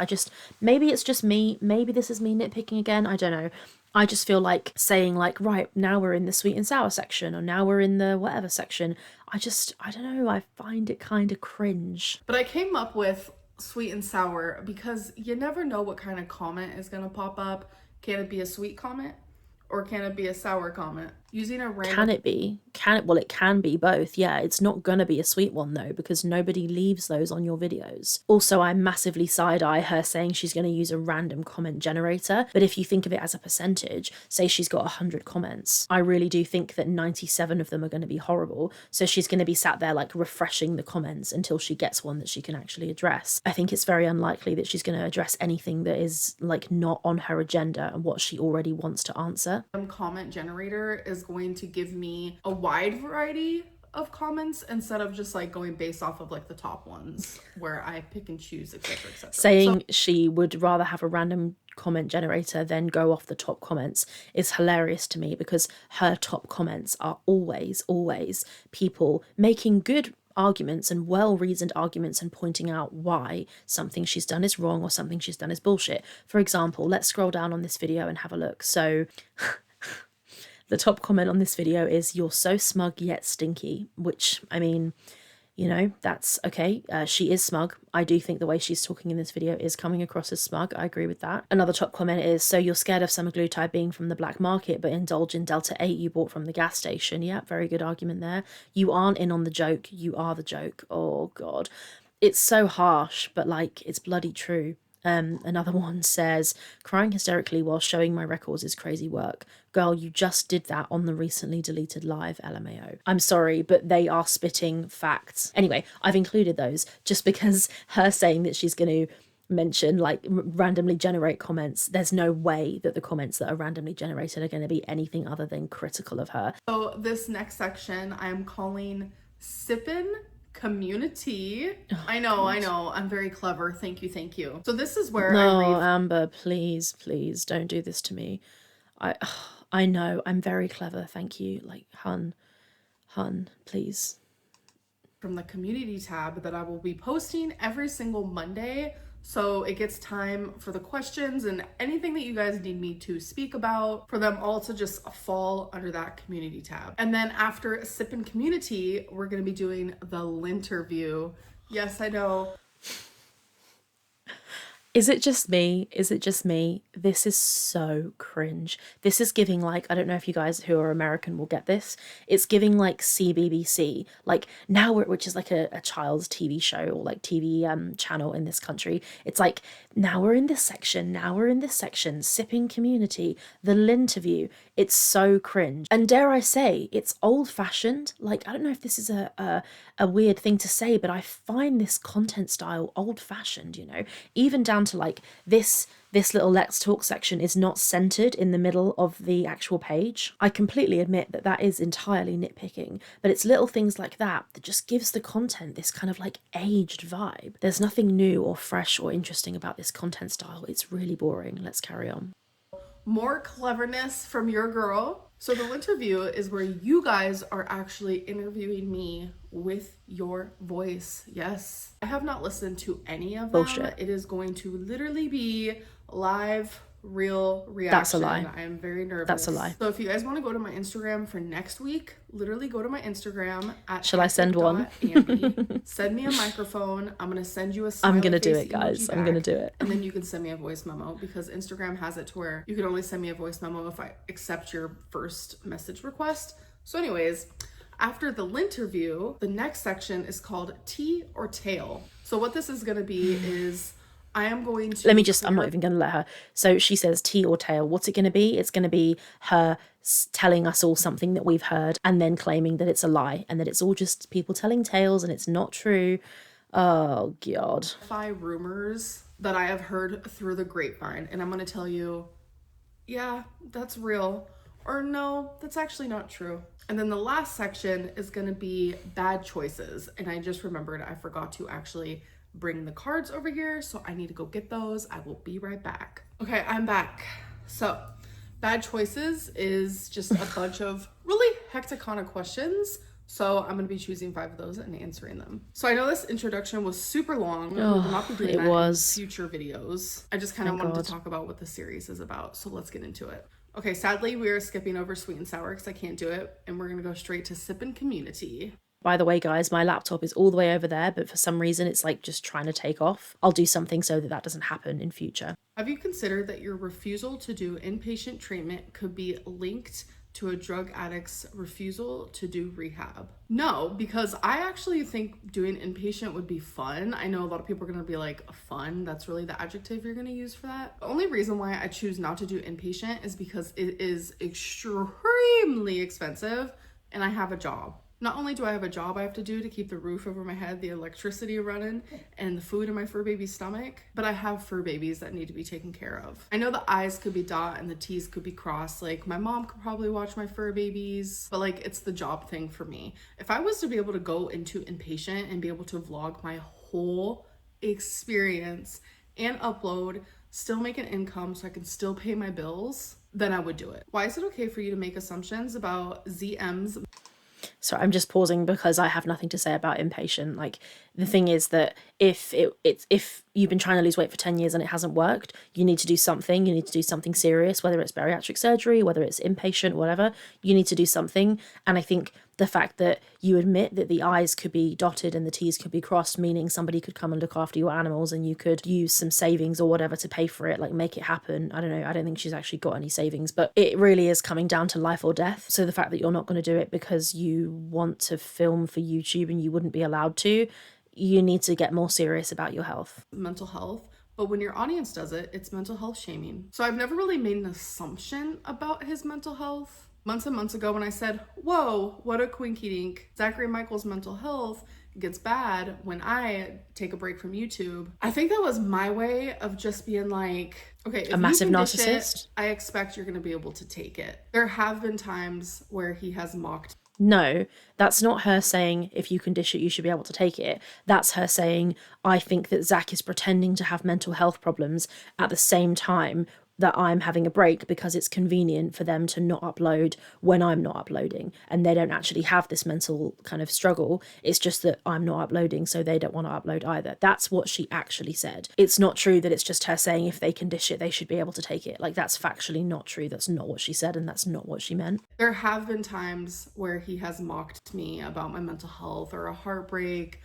Maybe it's just me. Maybe this is me nitpicking again. I don't know. I just feel like saying like, right, now we're in the sweet and sour section, or now we're in the whatever section. I don't know. I find it kind of cringe. But I came up with sweet and sour because you never know what kind of comment is going to pop up. Can it be a sweet comment? Or can it be a sour comment? Using a random... Can it be? Well, it can be both. Yeah, it's not going to be a sweet one, though, because nobody leaves those on your videos. Also, I massively side-eye her saying she's going to use a random comment generator. But if you think of it as a percentage, say she's got 100 comments, I really do think that 97 of them are going to be horrible. So she's going to be sat there, like, refreshing the comments until she gets one that she can actually address. I think it's very unlikely that she's going to address anything that is, like, not on her agenda and what she already wants to answer. Comment generator is going to give me a wide variety of comments instead of just like going based off of like the top ones where I pick and choose, etc. Saying she would rather have a random comment generator than go off the top comments is hilarious to me, because her top comments are always people making good arguments and well-reasoned arguments and pointing out why something she's done is wrong or something she's done is bullshit. For example, let's scroll down on this video and have a look. So the top comment on this video is, "You're so smug yet stinky," which, I mean, you know, that's okay. She is smug. I do think the way she's talking in this video is coming across as smug. I agree with that. Another top comment is, "So you're scared of semaglutide being from the black market, but indulge in Delta 8 you bought from the gas station." Yeah, very good argument there. "You aren't in on the joke. You are the joke." Oh, God. It's so harsh, but, like, it's bloody true. Another one says, "Crying hysterically while showing my records is crazy work. Girl, you just did that on the recently deleted live, LMAO." I'm sorry, but they are spitting facts. Anyway, I've included those just because her saying that she's going to mention, like, randomly generate comments, there's no way that the comments that are randomly generated are going to be anything other than critical of her. So this next section I'm calling Sippin' Community. I know, I'm very clever. Thank you. So this is where No, I read... Amber, please, don't do this to me. I know, I'm very clever, thank you. Like, hun, please. From the community tab that I will be posting every single Monday. So it gets time for the questions and anything that you guys need me to speak about, for them all to just fall under that community tab. And then after Sippin' Community, we're going to be doing the Linterview. Yes, I know. Is it just me? This is so cringe. This is giving, like, I don't know if you guys who are American will get this. It's giving like CBBC, like now which is like a child's TV show or like TV channel in this country. It's like, now we're in this section, Sipping Community, the Linterview. It's so cringe. And dare I say, it's old fashioned. Like, I don't know if this is a weird thing to say, but I find this content style old fashioned, you know, even down to like this little let's talk section is not centered in the middle of the actual page. I completely admit that that is entirely nitpicking, but it's little things like that that just gives the content this kind of like aged vibe. There's nothing new or fresh or interesting about this content style. It's really boring. Let's carry on. More cleverness from your girl. So the interview is where you guys are actually interviewing me with your voice. Yes. I have not listened to any of them. Bullshit. It is going to literally be live, real reaction. That's a lie. I am very nervous. That's a lie. So if you guys want to go to my Instagram for next week, literally go to my Instagram at Shall I send one? Send me a microphone. I'm going to send you a I'm going to do it, guys. I'm going to do it. And then you can send me a voice memo, because Instagram has it to where you can only send me a voice memo if I accept your first message request. So anyways, after the Linterview, the next section is called Tea or Tail. So what this is going to be is I am going to... I'm not even going to let her. So she says tea or tail. What's it going to be? It's going to be her telling us all something that we've heard and then claiming that it's a lie and that it's all just people telling tales and it's not true. Oh, God. 5 rumors that I have heard through the grapevine. And I'm going to tell you, yeah, that's real. Or no, that's actually not true. And then the last section is going to be bad choices. And I just remembered I forgot to actually bring the cards over here, so I need to go get those. I will be right back. Okay, I'm back. So bad choices is just a bunch of really hecticonic questions. So I'm going to be choosing 5 of those and answering them. So I know this introduction was super long. We will not be doing that in future videos. I just kind of wanted to talk about what the series is about. So let's get into it. Okay, sadly, we are skipping over sweet and sour because I can't do it. And we're going to go straight to Sippin' Community. By the way, guys, my laptop is all the way over there, but for some reason it's like just trying to take off. I'll do something so that doesn't happen in future. Have you considered that your refusal to do inpatient treatment could be linked to a drug addict's refusal to do rehab? No, because I actually think doing inpatient would be fun. I know a lot of people are going to be like, fun, that's really the adjective you're going to use for that. The only reason why I choose not to do inpatient is because it is extremely expensive and I have a job. Not only do I have a job I have to do to keep the roof over my head, the electricity running, and the food in my fur baby's stomach, but I have fur babies that need to be taken care of. I know the I's could be dot and the T's could be crossed. Like, my mom could probably watch my fur babies, but like, it's the job thing for me. If I was to be able to go into inpatient and be able to vlog my whole experience and upload, still make an income so I can still pay my bills, then I would do it. Why is it okay for you to make assumptions about ZM's? So I'm just pausing because I have nothing to say about impatient. Like, the thing is that if you've been trying to lose weight for 10 years and it hasn't worked, you need to do something. You need to do something serious, whether it's bariatric surgery, whether it's inpatient, whatever. You need to do something. And I think the fact that you admit that the I's could be dotted and the T's could be crossed, meaning somebody could come and look after your animals and you could use some savings or whatever to pay for it, like make it happen. I don't know. I don't think she's actually got any savings, but it really is coming down to life or death. So the fact that you're not going to do it because you want to film for YouTube and you wouldn't be allowed to, you need to get more serious about your health. Mental health. But when your audience does it, it's mental health shaming. So I've never really made an assumption about his mental health. Months and months ago when I said, whoa, what a quinky dink. Zachary Michael's mental health gets bad when I take a break from YouTube. I think that was my way of just being like, okay, if a massive narcissist, I expect you're going to be able to take it. There have been times where he has mocked. No, that's not her saying if you can dish it, you should be able to take it. That's her saying, I think that Zach is pretending to have mental health problems at the same time that I'm having a break because it's convenient for them to not upload when I'm not uploading, and they don't actually have this mental kind of struggle. It's just that I'm not uploading, so they don't want to upload either. That's what she actually said. It's not true that it's just her saying if they can dish it, they should be able to take it. Like, that's factually not true. That's not what she said, and that's not what she meant. There have been times where he has mocked me about my mental health or a heartbreak,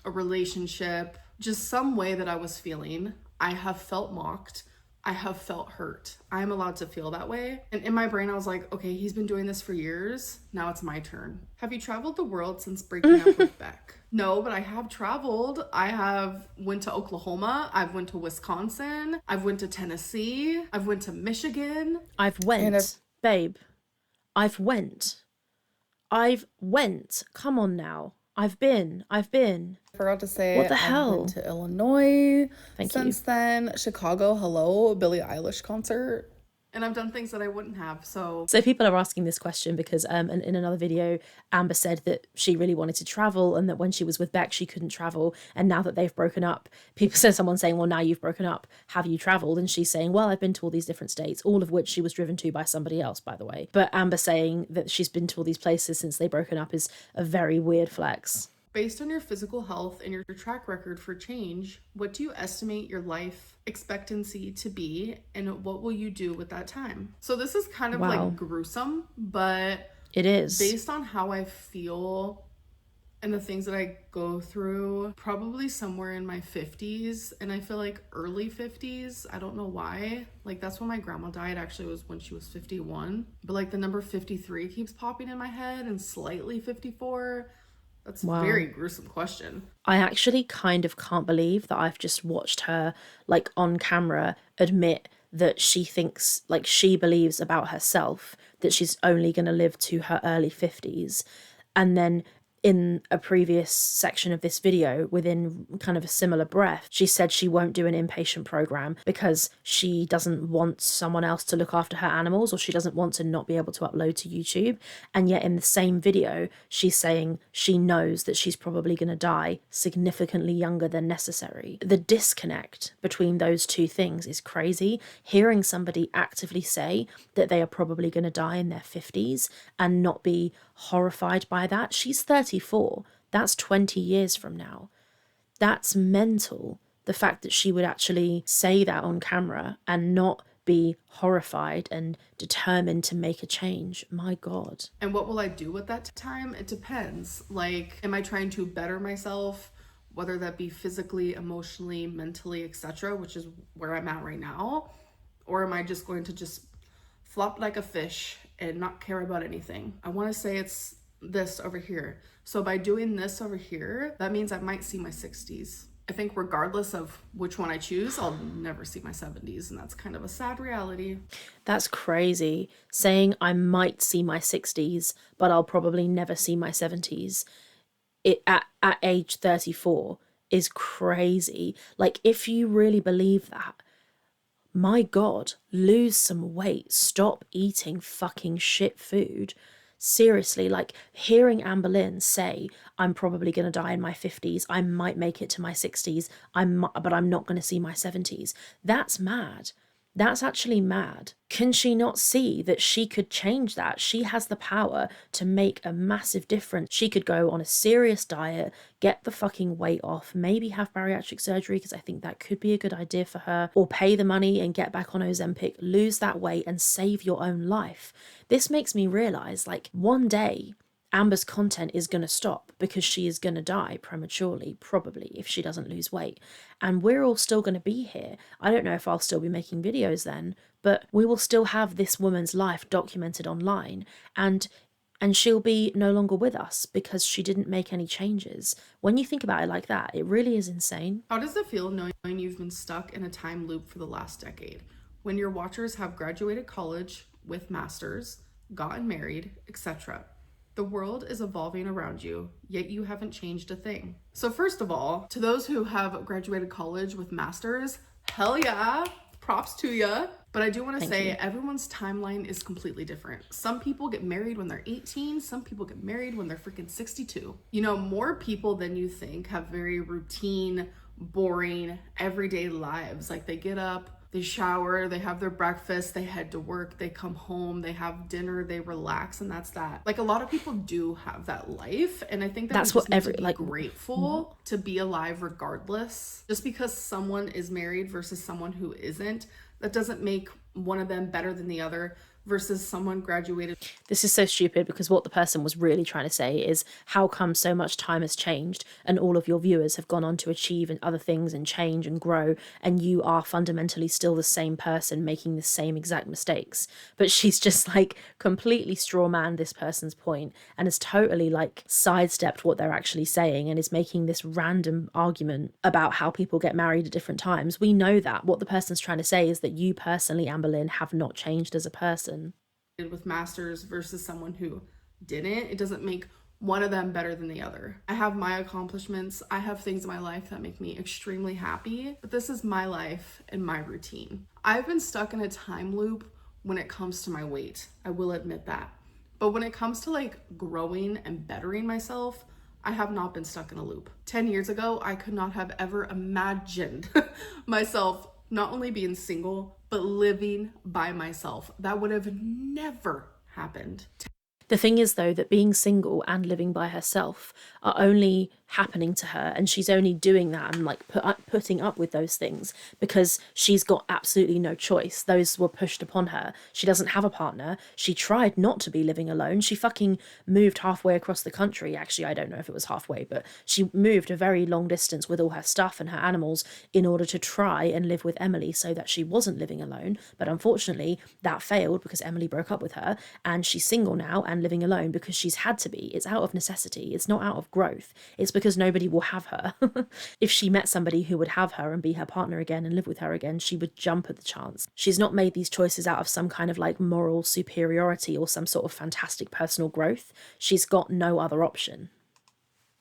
a relationship, just some way that I was feeling. I have felt mocked. I have felt hurt. I'm allowed to feel that way. And in my brain, I was like, okay, he's been doing this for years. Now it's my turn. Have you traveled the world since breaking up with Beck? No, but I have traveled. I have went to Oklahoma. I've went to Wisconsin. I've went to Tennessee. I've went to Michigan. I've went. Come on now. I've been. I forgot to say, what the hell? I've been to Illinois. Since then, Chicago, hello, Billie Eilish concert. And I've done things that I wouldn't have, so people are asking this question because in another video, Amber said that she really wanted to travel and that when she was with Beck, she couldn't travel. And now that they've broken up, someone saying, well, now you've broken up, have you traveled? And she's saying, well, I've been to all these different states, all of which she was driven to by somebody else, by the way. But Amber saying that she's been to all these places since they've broken up is a very weird flex. Based on your physical health and your track record for change, what do you estimate your life expectancy to be, and what will you do with that time? So this is kind of like gruesome, but it is. Based on how I feel and the things that I go through, probably somewhere in my 50s, and I feel like early 50s. I don't know why. Like, that's when my grandma died. Actually, it was when she was 51. But like the number 53 keeps popping in my head, and slightly 54. That's a very gruesome question. I actually kind of can't believe that I've just watched her, like, on camera admit that she thinks, like, she believes about herself that she's only going to live to her early 50s. And then in a previous section of this video, within kind of a similar breath, she said she won't do an inpatient program because she doesn't want someone else to look after her animals, or she doesn't want to not be able to upload to YouTube. And yet in the same video, she's saying she knows that she's probably going to die significantly younger than necessary. The disconnect between those two things is crazy. Hearing somebody actively say that they are probably going to die in their 50s and not be horrified by that. She's 34. That's 20 years from now. That's mental. The fact that she would actually say that on camera and not be horrified and determined to make a change. My God. And what will I do with that time? It depends. Like, am I trying to better myself, whether that be physically, emotionally, mentally, etc., which is where I'm at right now? Or am I just going to just flop like a fish and not care about anything? I want to say it's this over here. So by doing this over here, that means I might see my 60s. I think regardless of which one I choose, I'll never see my 70s, and that's kind of a sad reality. That's crazy. Saying I might see my 60s, but I'll probably never see my 70s at age 34 is crazy. Like, if you really believe that, my God, lose some weight. Stop eating fucking shit food. Seriously, like, hearing Amberlynn say, I'm probably going to die in my 50s, I might make it to my 60s, but I'm not going to see my 70s. That's mad. That's actually mad. Can she not see that she could change that? She has the power to make a massive difference. She could go on a serious diet, get the fucking weight off, maybe have bariatric surgery, because I think that could be a good idea for her, or pay the money and get back on Ozempic, lose that weight and save your own life. This makes me realize, like, one day Amber's content is going to stop because she is going to die prematurely, probably, if she doesn't lose weight. And we're all still going to be here. I don't know if I'll still be making videos then, but we will still have this woman's life documented online, and she'll be no longer with us because she didn't make any changes. When you think about it like that, it really is insane. How does it feel knowing you've been stuck in a time loop for the last decade? When your watchers have graduated college with masters, gotten married, etc. The world is evolving around you, yet you haven't changed a thing. So first of all, to those who have graduated college with masters, hell yeah, props to ya. But I do want to say everyone's timeline is completely different. Some people get married when they're 18, some people get married when they're freaking 62. You know, more people than you think have very routine, boring, everyday lives. Like they get up, they shower, they have their breakfast, they head to work, they come home, they have dinner, they relax, and that's that. Like a lot of people do have that life, and I think that that's what grateful to be alive regardless. Just because someone is married versus someone who isn't, that doesn't make one of them better than the other versus someone graduated. This is so stupid, because what the person was really trying to say is, how come so much time has changed and all of your viewers have gone on to achieve and other things and change and grow, and you are fundamentally still the same person making the same exact mistakes? But she's just like completely straw man this person's point and has totally like sidestepped what they're actually saying and is making this random argument about how people get married at different times. We know that what the person's trying to say is that you personally, Amberlynn, have not changed as a person. With masters versus someone who didn't, it doesn't make one of them better than the other. I have my accomplishments, I have things in my life that make me extremely happy, but this is my life and my routine. I've been stuck in a time loop when it comes to my weight, I will admit that. But when it comes to like growing and bettering myself, I have not been stuck in a loop. 10 years ago, I could not have ever imagined myself not only being single, but living by myself. That would have never happened. The thing is, though, that being single and living by herself are only happening to her, and she's only doing that and like putting up with those things because she's got absolutely no choice. Those were pushed upon her. She doesn't have a partner. She tried not to be living alone. She fucking moved halfway across the country. Actually, I don't know if it was halfway, but she moved a very long distance with all her stuff and her animals in order to try and live with Emily so that she wasn't living alone. But unfortunately, that failed because Emily broke up with her, and she's single now and living alone because she's had to be. It's out of necessity. It's not out of growth. It's because nobody will have her. If she met somebody who would have her and be her partner again and live with her again, she would jump at the chance. She's not made these choices out of some kind of like moral superiority or some sort of fantastic personal growth. She's got no other option.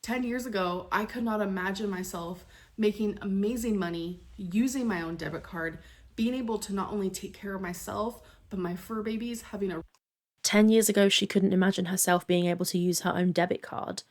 10 years ago, I could not imagine myself making amazing money, using my own debit card, being able to not only take care of myself, but my fur babies, having a 10 years ago, she couldn't imagine herself being able to use her own debit card.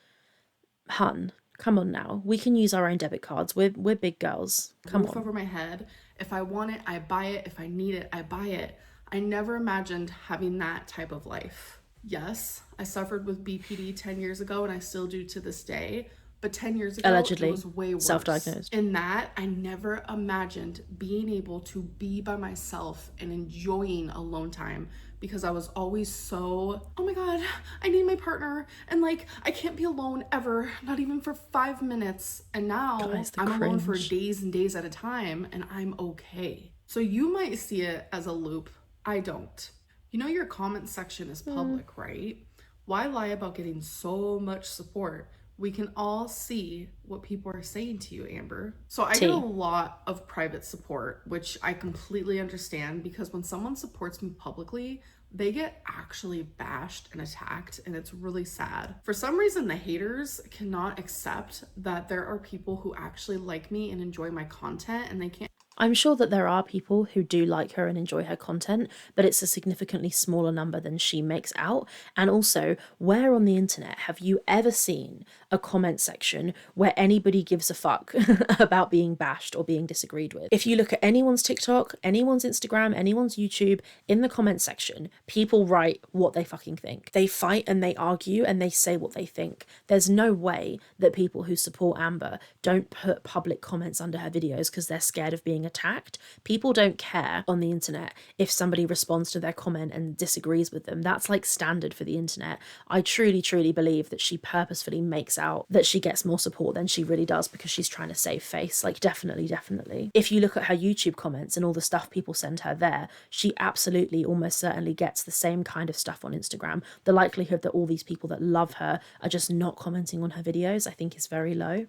Hun, come on now. We can use our own debit cards. We're big girls. Come roof on. over my head. If I want it, I buy it. If I need it, I buy it. I never imagined having that type of life. Yes, I suffered with BPD 10 years ago, and I still do to this day. But 10 years ago, allegedly, it was way worse. Self-diagnosed. In that, I never imagined being able to be by myself and enjoying alone time, because I was always so, oh my God, I need my partner. And like, I can't be alone ever, not even for 5 minutes. And now I'm alone for days and days at a time, and I'm okay. So you might see it as a loop. I don't. You know, your comment section is public, right? Why lie about getting so much support? We can all see what people are saying to you, Amber. So I get a lot of private support, which I completely understand, because when someone supports me publicly, they get actually bashed and attacked, and it's really sad. For some reason, the haters cannot accept that there are people who actually like me and enjoy my content, and they can't. I'm sure that there are people who do like her and enjoy her content, but it's a significantly smaller number than she makes out. And also, where on the internet have you ever seen a comment section where anybody gives a fuck about being bashed or being disagreed with. If you look at anyone's TikTok, anyone's Instagram, anyone's YouTube, in the comment section, people write what they fucking think. They fight and they argue and they say what they think. There's no way that people who support Amber don't put public comments under her videos because they're scared of being attacked. People don't care on the internet if somebody responds to their comment and disagrees with them. That's like standard for the internet. I truly, truly believe that she purposefully makes out that she gets more support than she really does because she's trying to save face. Like, definitely, definitely. If you look at her YouTube comments and all the stuff people send her there, she absolutely almost certainly gets the same kind of stuff on Instagram. The likelihood that all these people that love her are just not commenting on her videos, I think, is very low.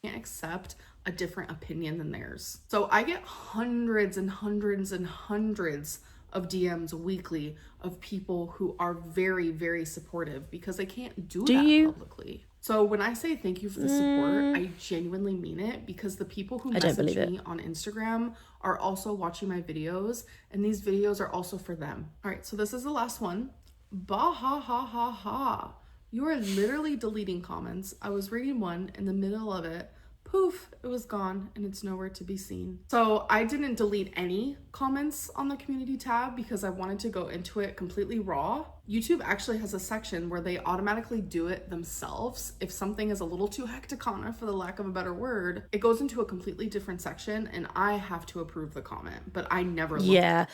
Can't accept a different opinion than theirs. So I get hundreds and hundreds and hundreds of DMs weekly of people who are very, very supportive because I can't do that publicly. So when I say thank you for the support, I genuinely mean it, because the people who message me on Instagram are also watching my videos, and these videos are also for them. All right, so this is the last one. Bah ha ha ha ha. You are literally deleting comments. I was reading one in the middle of it. Poof, it was gone and it's nowhere to be seen. So I didn't delete any comments on the community tab because I wanted to go into it completely raw. YouTube actually has a section where they automatically do it themselves. If something is a little too hecticana, for the lack of a better word, it goes into a completely different section and I have to approve the comment, but I never looked. Yeah,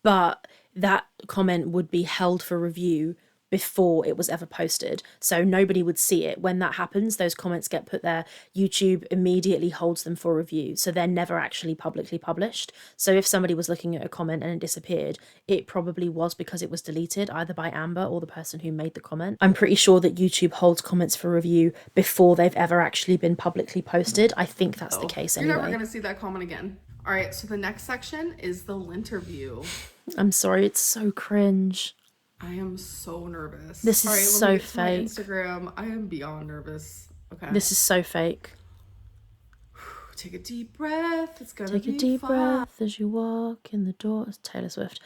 but that comment would be held for review before it was ever posted, so nobody would see it. When that happens, those comments get put there. YouTube immediately holds them for review, so they're never actually publicly published. So if somebody was looking at a comment and it disappeared, it probably was because it was deleted either by Amber or the person who made the comment. I'm pretty sure that YouTube holds comments for review before they've ever actually been publicly posted. I think that's the case anyway. You're never gonna see that comment again. All right, so the next section is the interview. I'm sorry, it's so cringe. I am so nervous. This is so fake. Instagram, I am beyond nervous. Okay. This is so fake. Take a deep breath. It's gonna Take be a deep fun. breath as you walk in the door. It's Taylor Swift.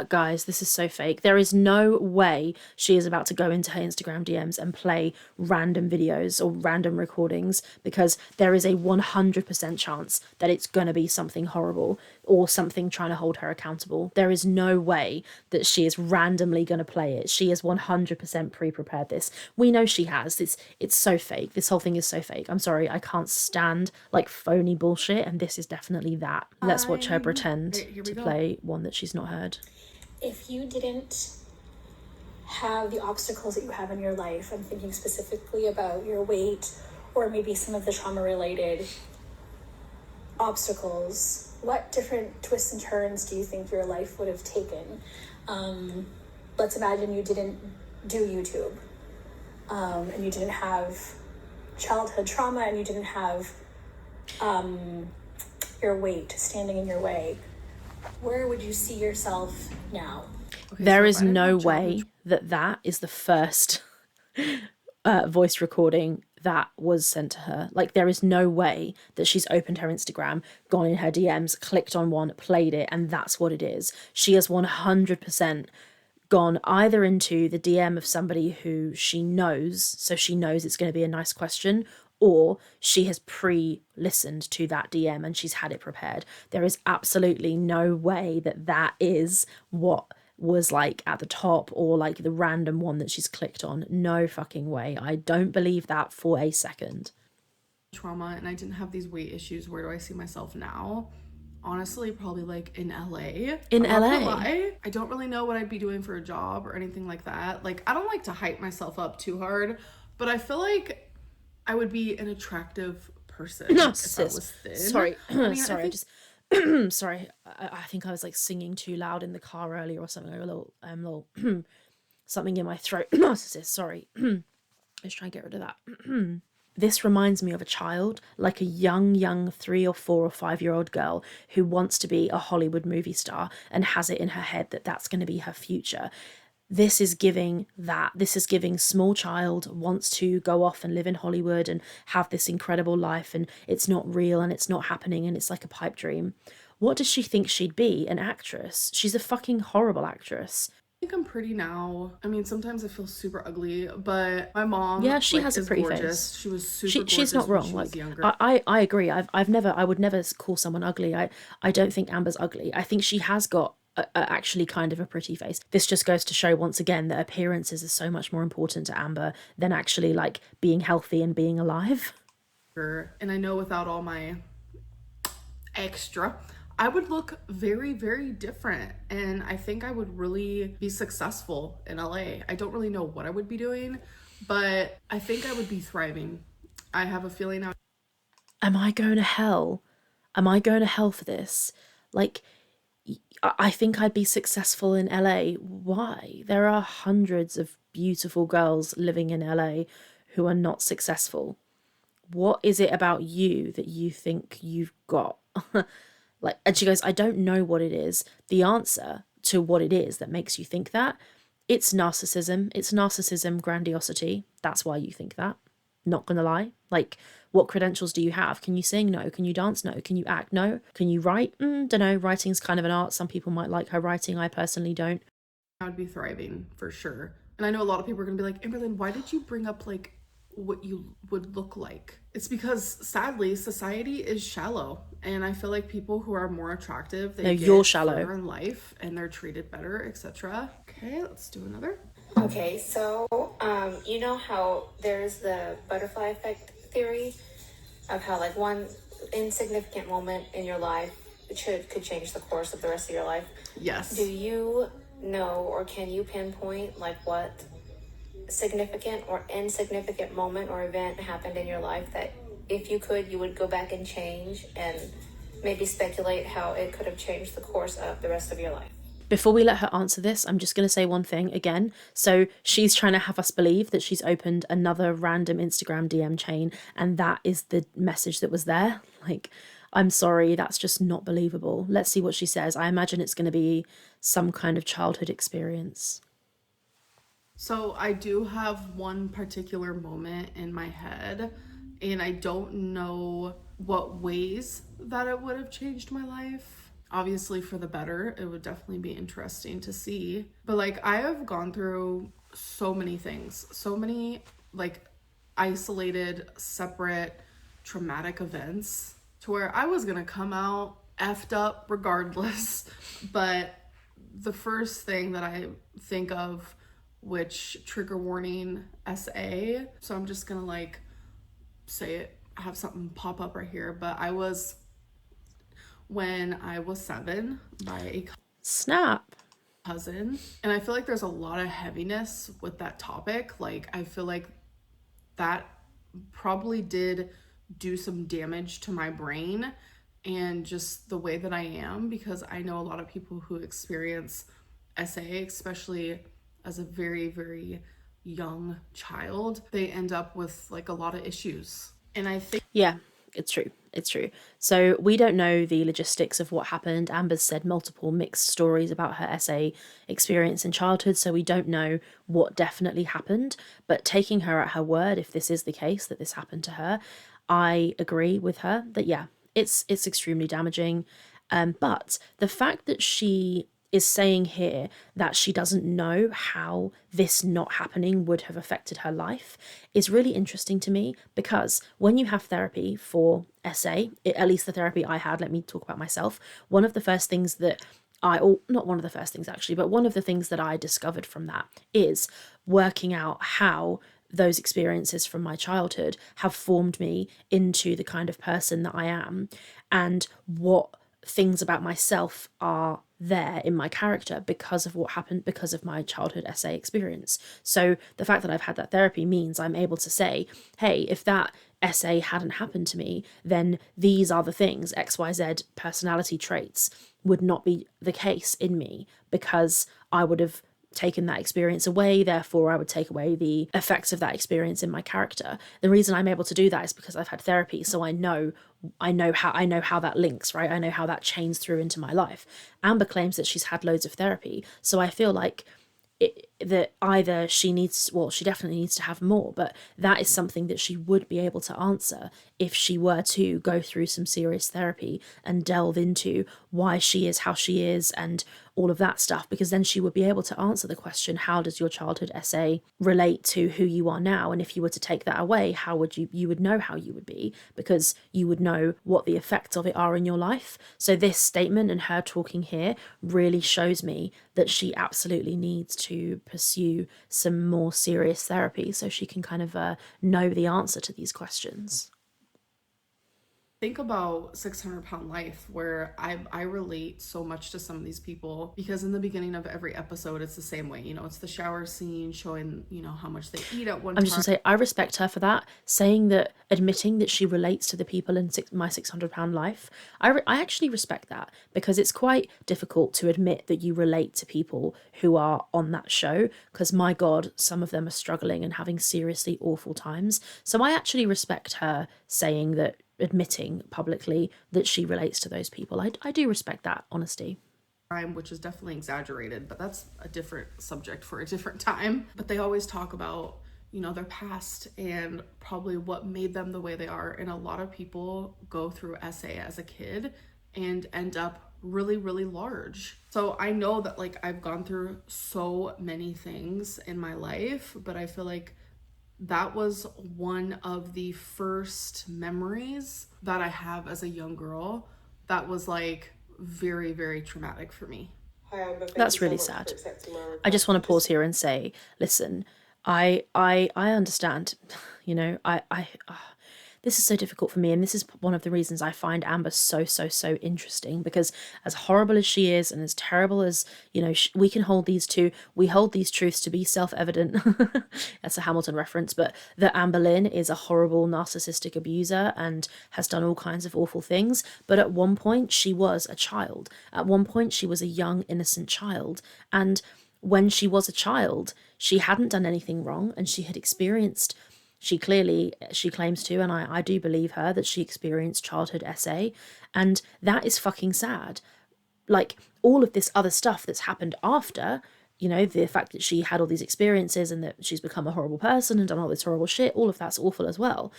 Guys, this is so fake. There is no way she is about to go into her Instagram DMs and play random videos or random recordings, because there is a 100% chance that it's gonna be something horrible or something trying to hold her accountable. There is no way that she is randomly gonna play it. She is 100% pre-prepared this. We know she has. It's so fake. This whole thing is so fake. I'm sorry, I can't stand like phony bullshit, and this is definitely that. Let's watch her pretend to play one that she's not heard. If you didn't have the obstacles that you have in your life, I'm thinking specifically about your weight or maybe some of the trauma-related obstacles, what different twists and turns do you think your life would have taken? Let's imagine you didn't do YouTube, and you didn't have childhood trauma, and you didn't have your weight standing in your way. Where would you see yourself now? Okay, there is no way that is the first voice recording that was sent to her. Like, there is no way that she's opened her Instagram, gone in her DMs, clicked on one, played it, and that's what it is. She has 100% gone either into the DM of somebody who she knows, so she knows it's going to be a nice question, or she has pre-listened to that DM and she's had it prepared. There is absolutely no way that is what was like at the top, or like the random one that she's clicked on. No fucking way. I don't believe that for a second. Trauma, and I didn't have these weight issues. Where do I see myself now? Honestly, probably like in LA. In LA? I don't really know what I'd be doing for a job or anything like that. Like, I don't like to hype myself up too hard, but I feel like I would be an attractive person. No, if I was thin. Sorry. I mean, sorry, I just sorry. I think I was like singing too loud in the car earlier or something. Like a little something in my throat. Sorry. Let's try and get rid of that. This reminds me of a child, like a young 3 or 4 or 5-year-old girl who wants to be a Hollywood movie star and has it in her head that that's going to be her future. This is giving that. This is giving small child wants to go off and live in Hollywood and have this incredible life, and it's not real and it's not happening and it's like a pipe dream. What does she think she'd be? An actress? She's a fucking horrible actress. think I'm pretty now. I mean, sometimes I feel super ugly, but my mom, Yeah, she like, has a is pretty gorgeous. face. She was super She's gorgeous not when wrong. she was Like younger. I agree. I would never call someone ugly. I don't think Amber's ugly. I think she has got actually kind of a pretty face. This just goes to show once again that appearances are so much more important to Amber than actually like being healthy and being alive. And I know without all my extra, I would look very, very different. And I think I would really be successful in LA. I don't really know what I would be doing, but I think I would be thriving. I have a feeling I Am I going to hell? Am I going to hell for this? Like, I think I'd be successful in LA. Why? There are hundreds of beautiful girls living in LA who are not successful. What is it about you that you think you've got? Like, and she goes, I don't know what it is. The answer to what it is that makes you think that, it's narcissism. It's narcissism, grandiosity. That's why you think that. Not gonna lie. Like, what credentials do you have? Can you sing? No. Can you dance? No. Can you act? No. Can you write? Don't know. Writing's kind of an art. Some people might like her writing. I personally don't. would be thriving for sure. And I know a lot of people are gonna be like, Amberlynn, why did you bring up like what you would look like? It's because sadly society is shallow, and I feel like people who are more attractive, they get you're shallow further in life and they're treated better, etc. Okay, let's do another. Okay, so you know how there's the butterfly effect theory of how like one insignificant moment in your life could change the course of the rest of your life. Yes. Do you know, or can you pinpoint like what significant or insignificant moment or event happened in your life that if you could, you would go back and change and maybe speculate how it could have changed the course of the rest of your life? Before we let her answer this, I'm just going to say one thing again. So she's trying to have us believe that she's opened another random Instagram DM chain, and that is the message that was there. Like, I'm sorry, that's just not believable. Let's see what she says. I imagine it's going to be some kind of childhood experience. So I do have one particular moment in my head, and I don't know what ways that it would have changed my life. Obviously for the better, it would definitely be interesting to see. But like, I have gone through so many things, so many like isolated, separate, traumatic events to where I was gonna come out effed up regardless. But the first thing that I think of, which trigger warning SA, so I'm just gonna like say it, have something pop up right here, but when I was 7 by a Snap. cousin, and I feel like there's a lot of heaviness with that topic. Like, I feel like that probably did do some damage to my brain and just the way that I am, because I know a lot of people who experience SA, especially as a very, very young child, they end up with like a lot of issues. And I think, yeah, it's true. It's true. So we don't know the logistics of what happened. Amber's said multiple mixed stories about her SA experience in childhood, so we don't know what definitely happened. But taking her at her word, if this is the case, that this happened to her, I agree with her that, yeah, it's extremely damaging. But the fact that she is saying here that she doesn't know how this not happening would have affected her life is really interesting to me, because when you have therapy for SA, at least the therapy I had, let me talk about myself, one of the first things that not one of the first things actually, but one of the things that I discovered from that is working out how those experiences from my childhood have formed me into the kind of person that I am, and what things about myself are there in my character because of what happened, because of my childhood SA experience. So the fact that I've had that therapy means I'm able to say, hey, if that SA hadn't happened to me, then these are the things, XYZ personality traits would not be the case in me, because I would have taken that experience away, therefore I would take away the effects of that experience in my character. The reason I'm able to do that is because I've had therapy, so I know how that links, right? I know how that chains through into my life. Amber claims that she's had loads of therapy, so I feel like that either she needs, well, she definitely needs to have more, but that is something that she would be able to answer if she were to go through some serious therapy and delve into why she is how she is and all of that stuff, because then she would be able to answer the question, how does your childhood essay relate to who you are now? And if you were to take that away, how would you would know how you would be, because you would know what the effects of it are in your life. So this statement and her talking here really shows me that she absolutely needs to pursue some more serious therapy so she can kind of know the answer to these questions. Think about 600-Pound Life, where I relate so much to some of these people, because in the beginning of every episode it's the same way, you know, it's the shower scene showing, you know, how much they eat at one time. I'm just gonna say I respect her for that, admitting that she relates to the people in my 600-Pound Life. I actually respect that, because it's quite difficult to admit that you relate to people who are on that show, because my God, some of them are struggling and having seriously awful times. So I actually respect her saying that, admitting publicly that she relates to those people. I do respect that honesty. Which is definitely exaggerated, but that's a different subject for a different time. But they always talk about, you know, their past and probably what made them the way they are. And a lot of people go through SA as a kid and end up really, really large. So I know that, like, I've gone through so many things in my life, but I feel like that was one of the first memories that I have as a young girl that was, like, very, very traumatic for me. Hi, Amber. That's really sad. I just want to pause here and say, listen, I understand, you know, this is so difficult for me, and this is one of the reasons I find Amber so interesting, because as horrible as she is and as terrible as, you know, we hold these truths to be self-evident. That's a Hamilton reference, but that Amberlynn is a horrible narcissistic abuser and has done all kinds of awful things. But at one point she was a child. At one point she was a young, innocent child. And when she was a child, she hadn't done anything wrong, and she had experienced, she claims to, and I do believe her, that she experienced childhood SA, and that is fucking sad. Like, all of this other stuff that's happened after, you know, the fact that she had all these experiences and that she's become a horrible person and done all this horrible shit, all of that's awful as well.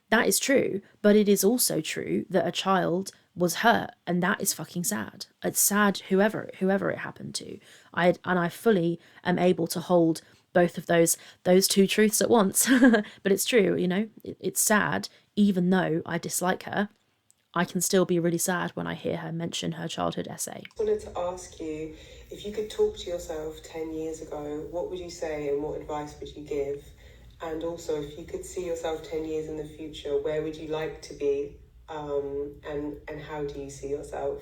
That is true, but it is also true that a child was hurt, and that is fucking sad. It's sad whoever it happened to. I fully am able to hold both of those two truths at once. But it's true, you know, it's sad. Even though I dislike her, I can still be really sad when I hear her mention her childhood essay. I wanted to ask you, if you could talk to yourself 10 years ago, what would you say and what advice would you give? And also, if you could see yourself 10 years in the future, where would you like to be? And how do you see yourself?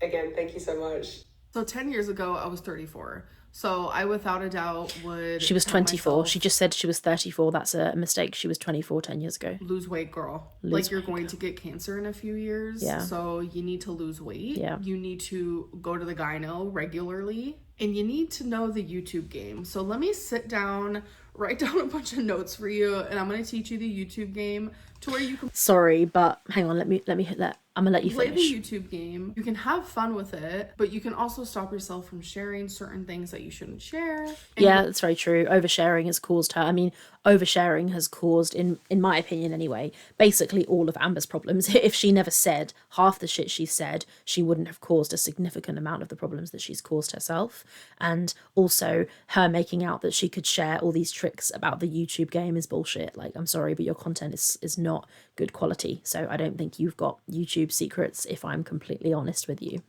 Again, thank you so much. So 10 years ago, I was 34. So I, without a doubt, would... She was 24. She just said she was 34. That's a mistake. She was 24 10 years ago. Lose weight, girl. Like, you're going to get cancer in a few years. Yeah. So you need to lose weight. Yeah. You need to go to the gyno regularly. And you need to know the YouTube game. So let me sit down, write down a bunch of notes for you, and I'm going to teach you the YouTube game to where you can... Sorry, but hang on. Let me hit that. I'm gonna let you finish. Play the YouTube game. You can have fun with it, but you can also stop yourself from sharing certain things that you shouldn't share. Yeah, that's very true. Oversharing has caused her. I mean, oversharing has caused, in my opinion anyway, basically all of Amber's problems. If she never said half the shit she said, she wouldn't have caused a significant amount of the problems that she's caused herself. And also, her making out that she could share all these tricks about the YouTube game is bullshit. Like, I'm sorry, but your content is not good quality. So I don't think you've got YouTube secrets, if I'm completely honest with you.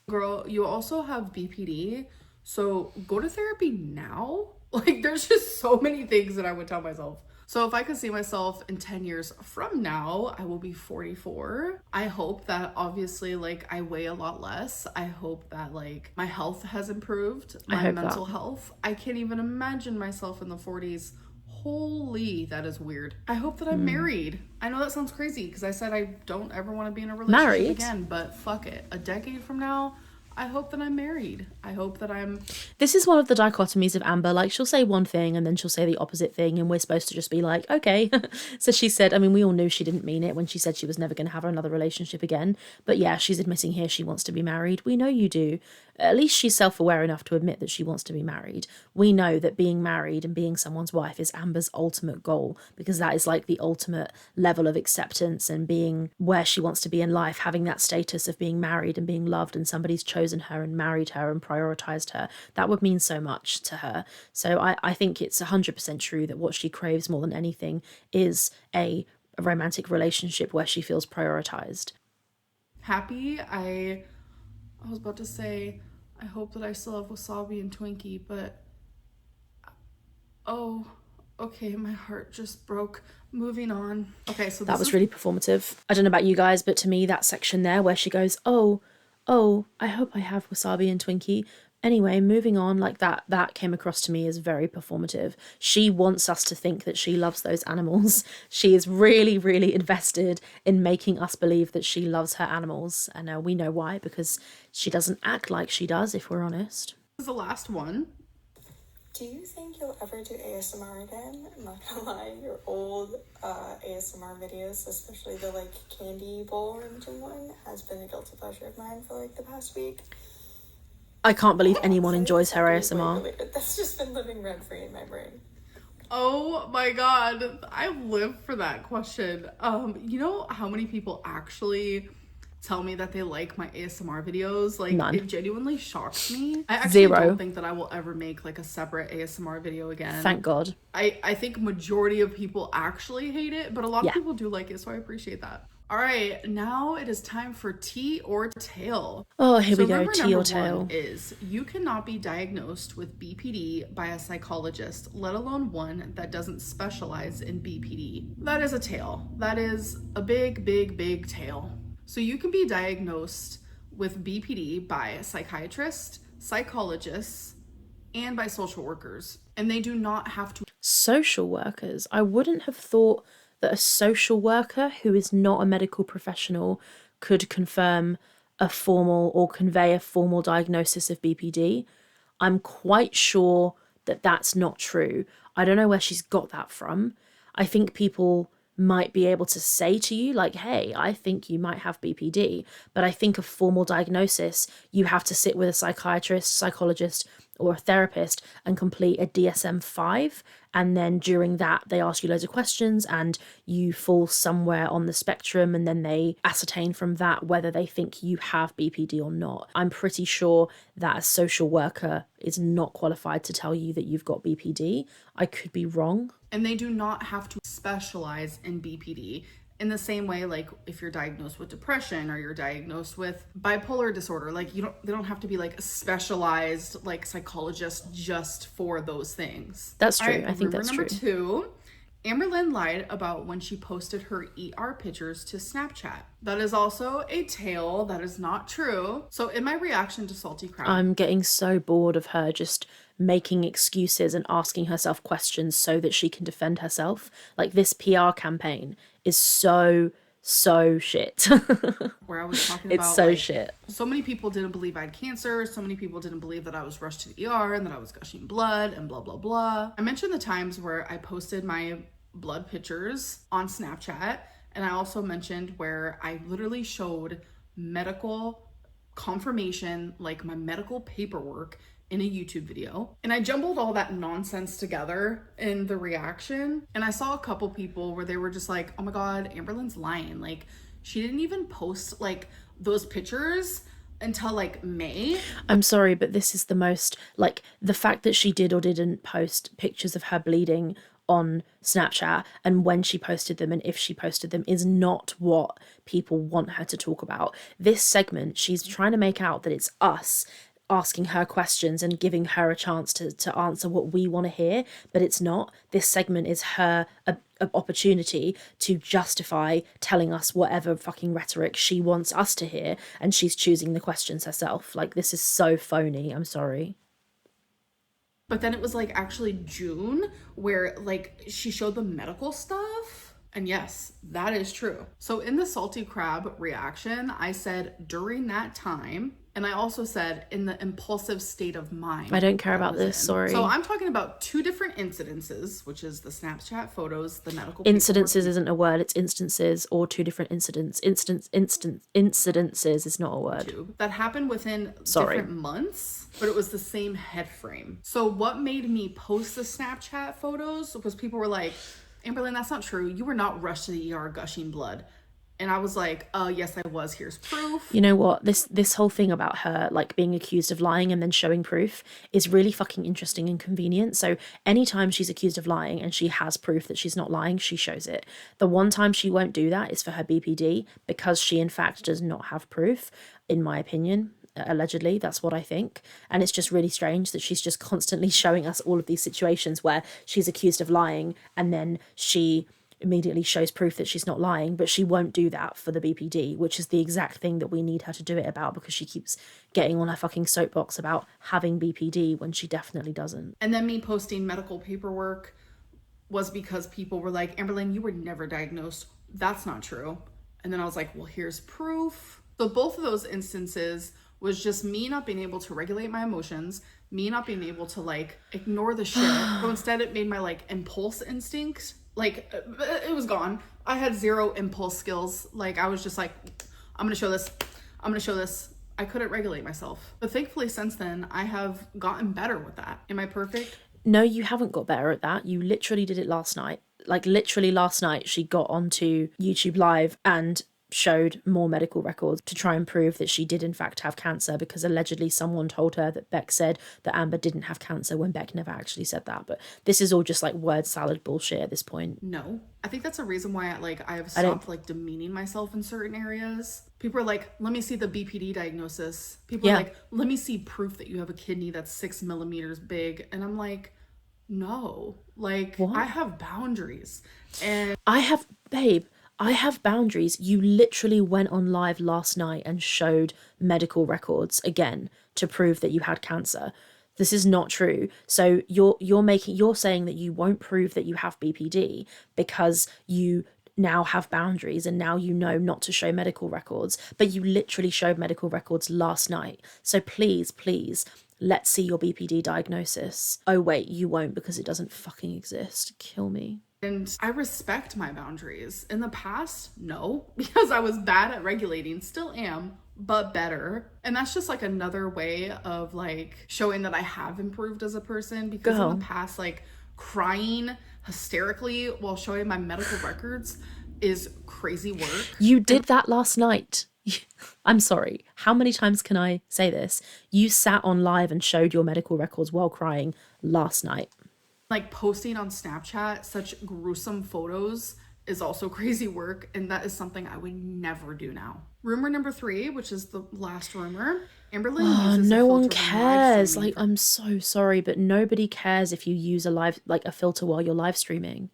Girl, you also have BPD, so go to therapy now. Like, there's just so many things that I would tell myself. So if I could see myself in 10 years from now, I will be 44. I hope that, obviously, like, I weigh a lot less. I hope that, like, my health has improved, my mental health. I can't even imagine myself in the 40s. Holy, that is weird. I hope that I'm married. I know that sounds crazy because I said I don't ever want to be in a relationship again, but fuck it. A decade from now, I hope that I'm married. I hope that I'm... This is one of the dichotomies of Amber. Like, she'll say one thing and then she'll say the opposite thing, and we're supposed to just be like, okay. So she said, I mean, we all knew she didn't mean it when she said she was never going to have another relationship again. But yeah, she's admitting here she wants to be married. We know you do. at least she's self-aware enough to admit that she wants to be married. We know that being married and being someone's wife is Amber's ultimate goal, because that is like the ultimate level of acceptance and being where she wants to be in life, having that status of being married and being loved and somebody's chosen her and married her and prioritized her. That would mean so much to her. So I think it's 100% true that what she craves more than anything is a romantic relationship where she feels prioritized. Happy. I was about to say, I hope that I still have Wasabi and Twinkie, but oh, okay, my heart just broke. Moving on. Okay, so that was really performative. I don't know about you guys, but to me, that section there where she goes, oh, I hope I have Wasabi and Twinkie. Anyway, moving on, like that came across to me as very performative. She wants us to think that she loves those animals. She is really, really invested in making us believe that she loves her animals. And we know why, because she doesn't act like she does, if we're honest. This is the last one. Do you think you'll ever do ASMR again? I'm not gonna lie, your old ASMR videos, especially the like candy bowl arranging one, has been a guilty pleasure of mine for like the past week. I can't believe anyone enjoys her ASMR. That's just been living rent-free in my brain. Oh my god, I live for that question. You know how many people actually tell me that they like my ASMR videos? Like, none. It genuinely shocks me. I actually don't think that I will ever make like a separate ASMR video again. Thank God. I think majority of people actually hate it, but a lot of people do like it, so I appreciate that. All right, now it is time for tea or tail. Oh, here we go, tea or tail. Is you cannot be diagnosed with BPD by a psychologist, let alone one that doesn't specialize in BPD. That is a tail. That is a big, big, big tail. So you can be diagnosed with BPD by psychiatrists, psychologists, and by social workers, and they do not have to. Social workers? I wouldn't have thought that a social worker who is not a medical professional could confirm a formal or convey a formal diagnosis of BPD. I'm quite sure that that's not true. I don't know where she's got that from. I think people might be able to say to you like, hey, I think you might have BPD, but I think a formal diagnosis, you have to sit with a psychiatrist, psychologist, or a therapist and complete a DSM-5, and then during that they ask you loads of questions and you fall somewhere on the spectrum, and then they ascertain from that whether they think you have BPD or not. I'm pretty sure that a social worker is not qualified to tell you that you've got BPD. I could be wrong. And they do not have to specialize in BPD. In the same way, like if you're diagnosed with depression or you're diagnosed with bipolar disorder, like they don't have to be like a specialized like psychologist just for those things. That's true. Right, I think that's number true. 2, Amberlynn lied about when she posted her ER pictures to Snapchat. That is also a tale. That is not true. So in my reaction to Salty Crab, I'm getting so bored of her just making excuses and asking herself questions so that she can defend herself. Like, this PR campaign is so shit. Where I was talking it's about so like, shit. So many people didn't believe I had cancer. So many people didn't believe that I was rushed to the ER and that I was gushing blood and blah, blah, blah. I mentioned the times where I posted my blood pictures on Snapchat. And I also mentioned where I literally showed medical confirmation, like my medical paperwork in a YouTube video. And I jumbled all that nonsense together in the reaction. And I saw a couple people where they were just like, oh my God, Amberlynn's lying. Like, she didn't even post like those pictures until like May. I'm sorry, but this is the most, like, the fact that she did or didn't post pictures of her bleeding on Snapchat and when she posted them and if she posted them is not what people want her to talk about. This segment, she's trying to make out that it's us asking her questions and giving her a chance to answer what we want to hear, but it's not. This segment is her opportunity to justify telling us whatever fucking rhetoric she wants us to hear, and she's choosing the questions herself. Like, this is so phony. I'm sorry. But then it was like actually June where like she showed the medical stuff. And yes, that is true. So in the Salty Crab reaction, I said during that time, And I also said in the impulsive state of mind. I don't care I about was this, in. sorry. So I'm talking about two different incidences, which is the Snapchat photos, the medical Incidences isn't a word, it's instances, or two different incidents. Incidences is not a word. that happened within different months, but it was the same head frame. So what made me post the Snapchat photos was people were like, Amberlynn, that's not true. You were not rushed to the ER gushing blood. And I was like, yes, I was. Here's proof. You know what? This whole thing about her like being accused of lying and then showing proof is really fucking interesting and convenient. So anytime she's accused of lying and she has proof that she's not lying, she shows it. The one time she won't do that is for her BPD, because she in fact does not have proof, in my opinion. Allegedly, that's what I think. And it's just really strange that she's just constantly showing us all of these situations where she's accused of lying and then she immediately shows proof that she's not lying, but she won't do that for the BPD, which is the exact thing that we need her to do it about, because she keeps getting on her fucking soapbox about having BPD when she definitely doesn't. And then me posting medical paperwork was because people were like, Amberlynn, you were never diagnosed. That's not true. And then I was like, well, here's proof. So both of those instances was just me not being able to regulate my emotions, me not being able to like ignore the shit. But instead it made my like impulse instinct, like it was gone. I had zero impulse skills. Like I was just like, I'm gonna show this. I'm gonna show this. I couldn't regulate myself. But thankfully since then, I have gotten better with that. Am I perfect? No, you haven't got better at that. You literally did it last night. Like literally last night, she got onto YouTube Live and showed more medical records to try and prove that she did in fact have cancer, because allegedly someone told her that Beck said that Amber didn't have cancer when Beck never actually said that. But this is all just like word salad bullshit at this point. No, I think that's a reason why I have stopped like demeaning myself in certain areas. People are like, let me see the BPD diagnosis. People are like, let me see proof that you have a kidney that's 6 millimeters big. And I'm like, no, like what? I have boundaries. And I have boundaries. You literally went on live last night and showed medical records again to prove that you had cancer. This is not true. So you're saying that you won't prove that you have BPD because you now have boundaries and now you know not to show medical records, but you literally showed medical records last night. So please, let's see your BPD diagnosis. Oh wait, you won't, because it doesn't fucking exist. Kill me. And I respect my boundaries. In the past, no, because I was bad at regulating, still am, but better. And that's just like another way of like showing that I have improved as a person, because in the past, like crying hysterically while showing my medical records is crazy work. You did that last night. I'm sorry. How many times can I say this? You sat on live and showed your medical records while crying last night. Like posting on Snapchat such gruesome photos is also crazy work, and that is something I would never do now. Rumor number 3, which is the last rumor, Amberlynn uses no one cares. Like, I'm so sorry, but nobody cares if you use a filter while you're live streaming.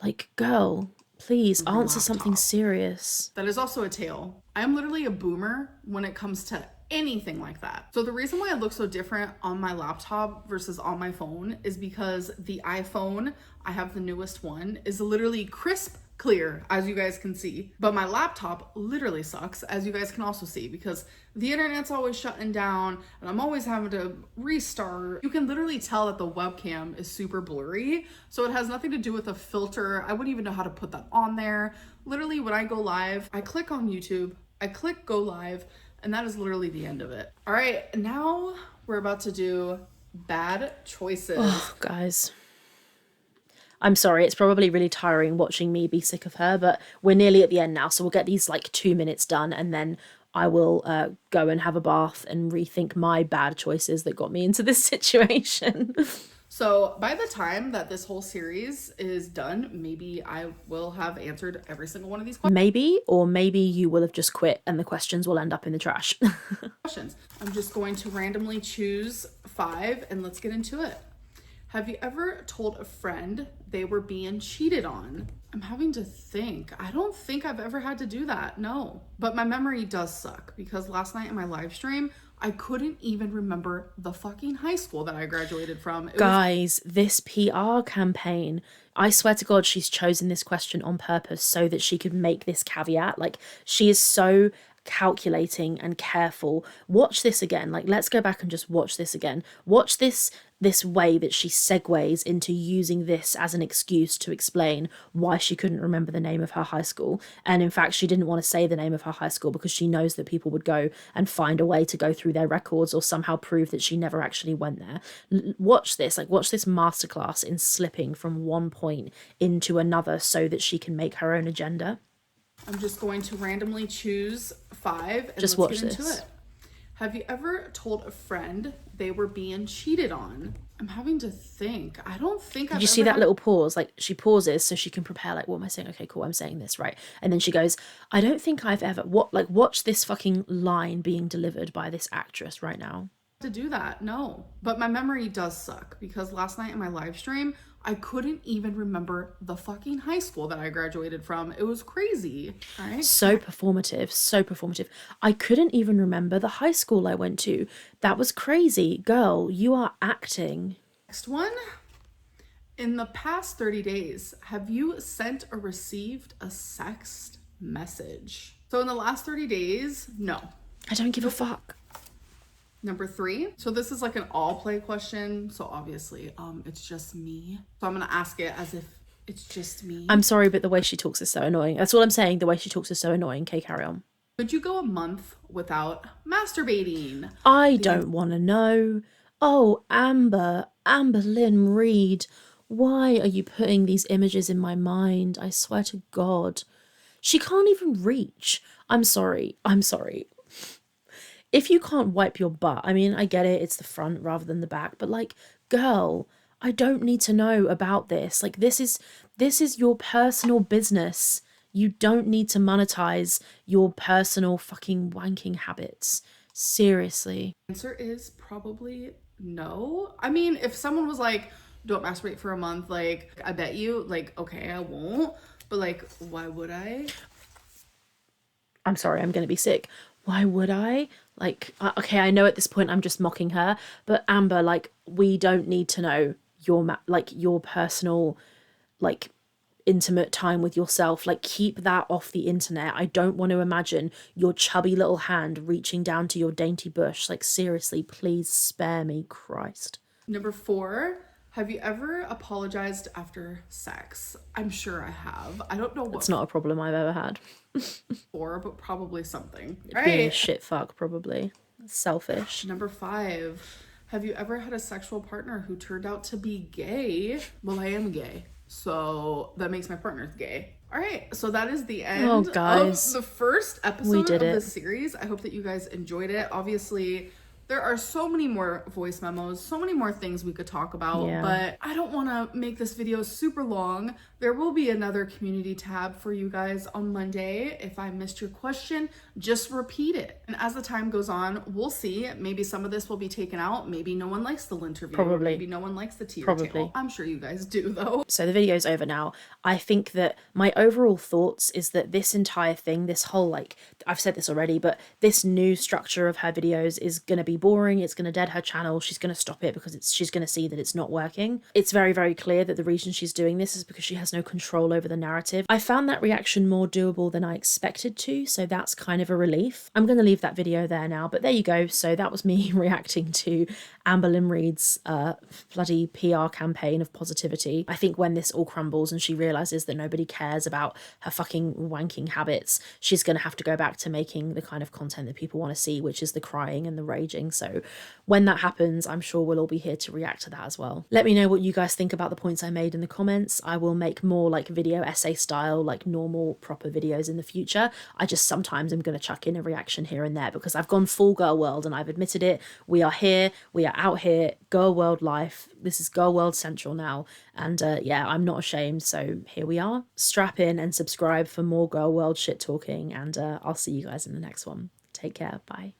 Like, girl, please answer something serious. That is also a tale. I'm literally a boomer when it comes to anything like that. So the reason why it looks so different on my laptop versus on my phone is because the iPhone, I have the newest one, is literally crisp clear, as you guys can see. But my laptop literally sucks, as you guys can also see, because the internet's always shutting down and I'm always having to restart. You can literally tell that the webcam is super blurry. So it has nothing to do with a filter. I wouldn't even know how to put that on there. Literally, when I go live, I click on YouTube, I click go live, and that is literally the end of it. All right, now we're about to do bad choices. Oh, guys. I'm sorry, it's probably really tiring watching me be sick of her, but we're nearly at the end now, so we'll get these like 2 minutes done, and then I will go and have a bath and rethink my bad choices that got me into this situation. So by the time that this whole series is done, maybe I will have answered every single one of these questions. Maybe you will have just quit and the questions will end up in the trash. I'm just going to randomly choose 5 and let's get into it. Have you ever told a friend they were being cheated on? I'm having to think. I don't think I've ever had to do that, no. But my memory does suck, because last night in my live stream, I couldn't even remember the fucking high school that I graduated from. Guys, this PR campaign, I swear to God, she's chosen this question on purpose so that she could make this caveat. Like, she is so calculating and careful. Watch this again. Like, let's go back and just watch this again. Watch this way that she segues into using this as an excuse to explain why she couldn't remember the name of her high school. And in fact, she didn't want to say the name of her high school because she knows that people would go and find a way to go through their records or somehow prove that she never actually went there. Watch this masterclass in slipping from one point into another so that she can make her own agenda. I'm just going to randomly choose 5 and just let's watch get into this. it. Have you ever told a friend they were being cheated on? I'm having to think. I don't think I've Did you see that little pause? Like, she pauses so she can prepare, like, what am I saying? Okay, cool, I'm saying this, right? And then she goes, I don't think I've ever... watch this fucking line being delivered by this actress right now. To do that, no. But my memory does suck because last night in my live stream, I couldn't even remember the fucking high school that I graduated from. It was crazy. All right. So performative. I couldn't even remember the high school I went to. That was crazy. Girl, you are acting. Next one. In the past 30 days, have you sent or received a sext message? So in the last 30 days, no. I don't give a fuck. Number 3. So this is like an all play question. So obviously, it's just me. So I'm going to ask it as if it's just me. I'm sorry, but the way she talks is so annoying. That's all I'm saying. The way she talks is so annoying. Okay, carry on. Could you go a month without masturbating? I don't want to know. Oh, Amberlynn Reid. Why are you putting these images in my mind? I swear to God. She can't even reach. I'm sorry. If you can't wipe your butt, I mean, I get it, it's the front rather than the back, but like, girl, I don't need to know about this. Like, this is your personal business. You don't need to monetize your personal fucking wanking habits. Seriously. Answer is probably no. I mean, if someone was like, don't masturbate for a month, like, I bet you, like, okay, I won't, but like, why would I? I'm sorry, I'm gonna be sick. Why would I? Like, okay, I know at this point I'm just mocking her, but Amber, like, we don't need to know your personal, like, intimate time with yourself. Like, keep that off the internet. I don't want to imagine your chubby little hand reaching down to your dainty bush. Like, seriously, please spare me, Christ. Number 4, have you ever apologized after sex? I'm sure I have. I don't know what. It's not a problem I've ever had. For, but probably something. Being a shit fuck, probably. Selfish. Number 5, have you ever had a sexual partner who turned out to be gay? Well, I am gay, so that makes my partner gay. All right, so that is the end of the first episode of this series. I hope that you guys enjoyed it. Obviously, there are so many more voice memos, so many more things we could talk about, but I don't want to make this video super long. There will be another community tab for you guys on Monday. If I missed your question, just repeat it. And as the time goes on, we'll see. Maybe some of this will be taken out. Maybe no one likes the interview. Probably. Maybe no one likes the tea table. I'm sure you guys do, though. So the video's over now. I think that my overall thoughts is that this entire thing, this whole, like, I've said this already, but this new structure of her videos is going to be boring. It's going to dead her channel. She's going to stop it because she's going to see that it's not working. It's very, very clear that the reason she's doing this is because she has no control over the narrative. I found that reaction more doable than I expected to, so that's kind of a relief. I'm going to leave that video there now, but there you go. So that was me reacting to Amberlynn Reid's bloody PR campaign of positivity. I think when this all crumbles and she realizes that nobody cares about her fucking wanking habits, she's going to have to go back to making the kind of content that people want to see, which is the crying and the raging. So when that happens, I'm sure we'll all be here to react to that as well. Let me know what you guys think about the points I made in the comments. I will make more like video essay style, like normal proper videos in the future. I just sometimes am going to chuck in a reaction here and there because I've gone full girl world and I've admitted it. We are here, we are out here, girl world life. This is girl world central now. And yeah, I'm not ashamed. So here we are. Strap in and subscribe for more girl world shit talking. And I'll see you guys in the next one. Take care. Bye.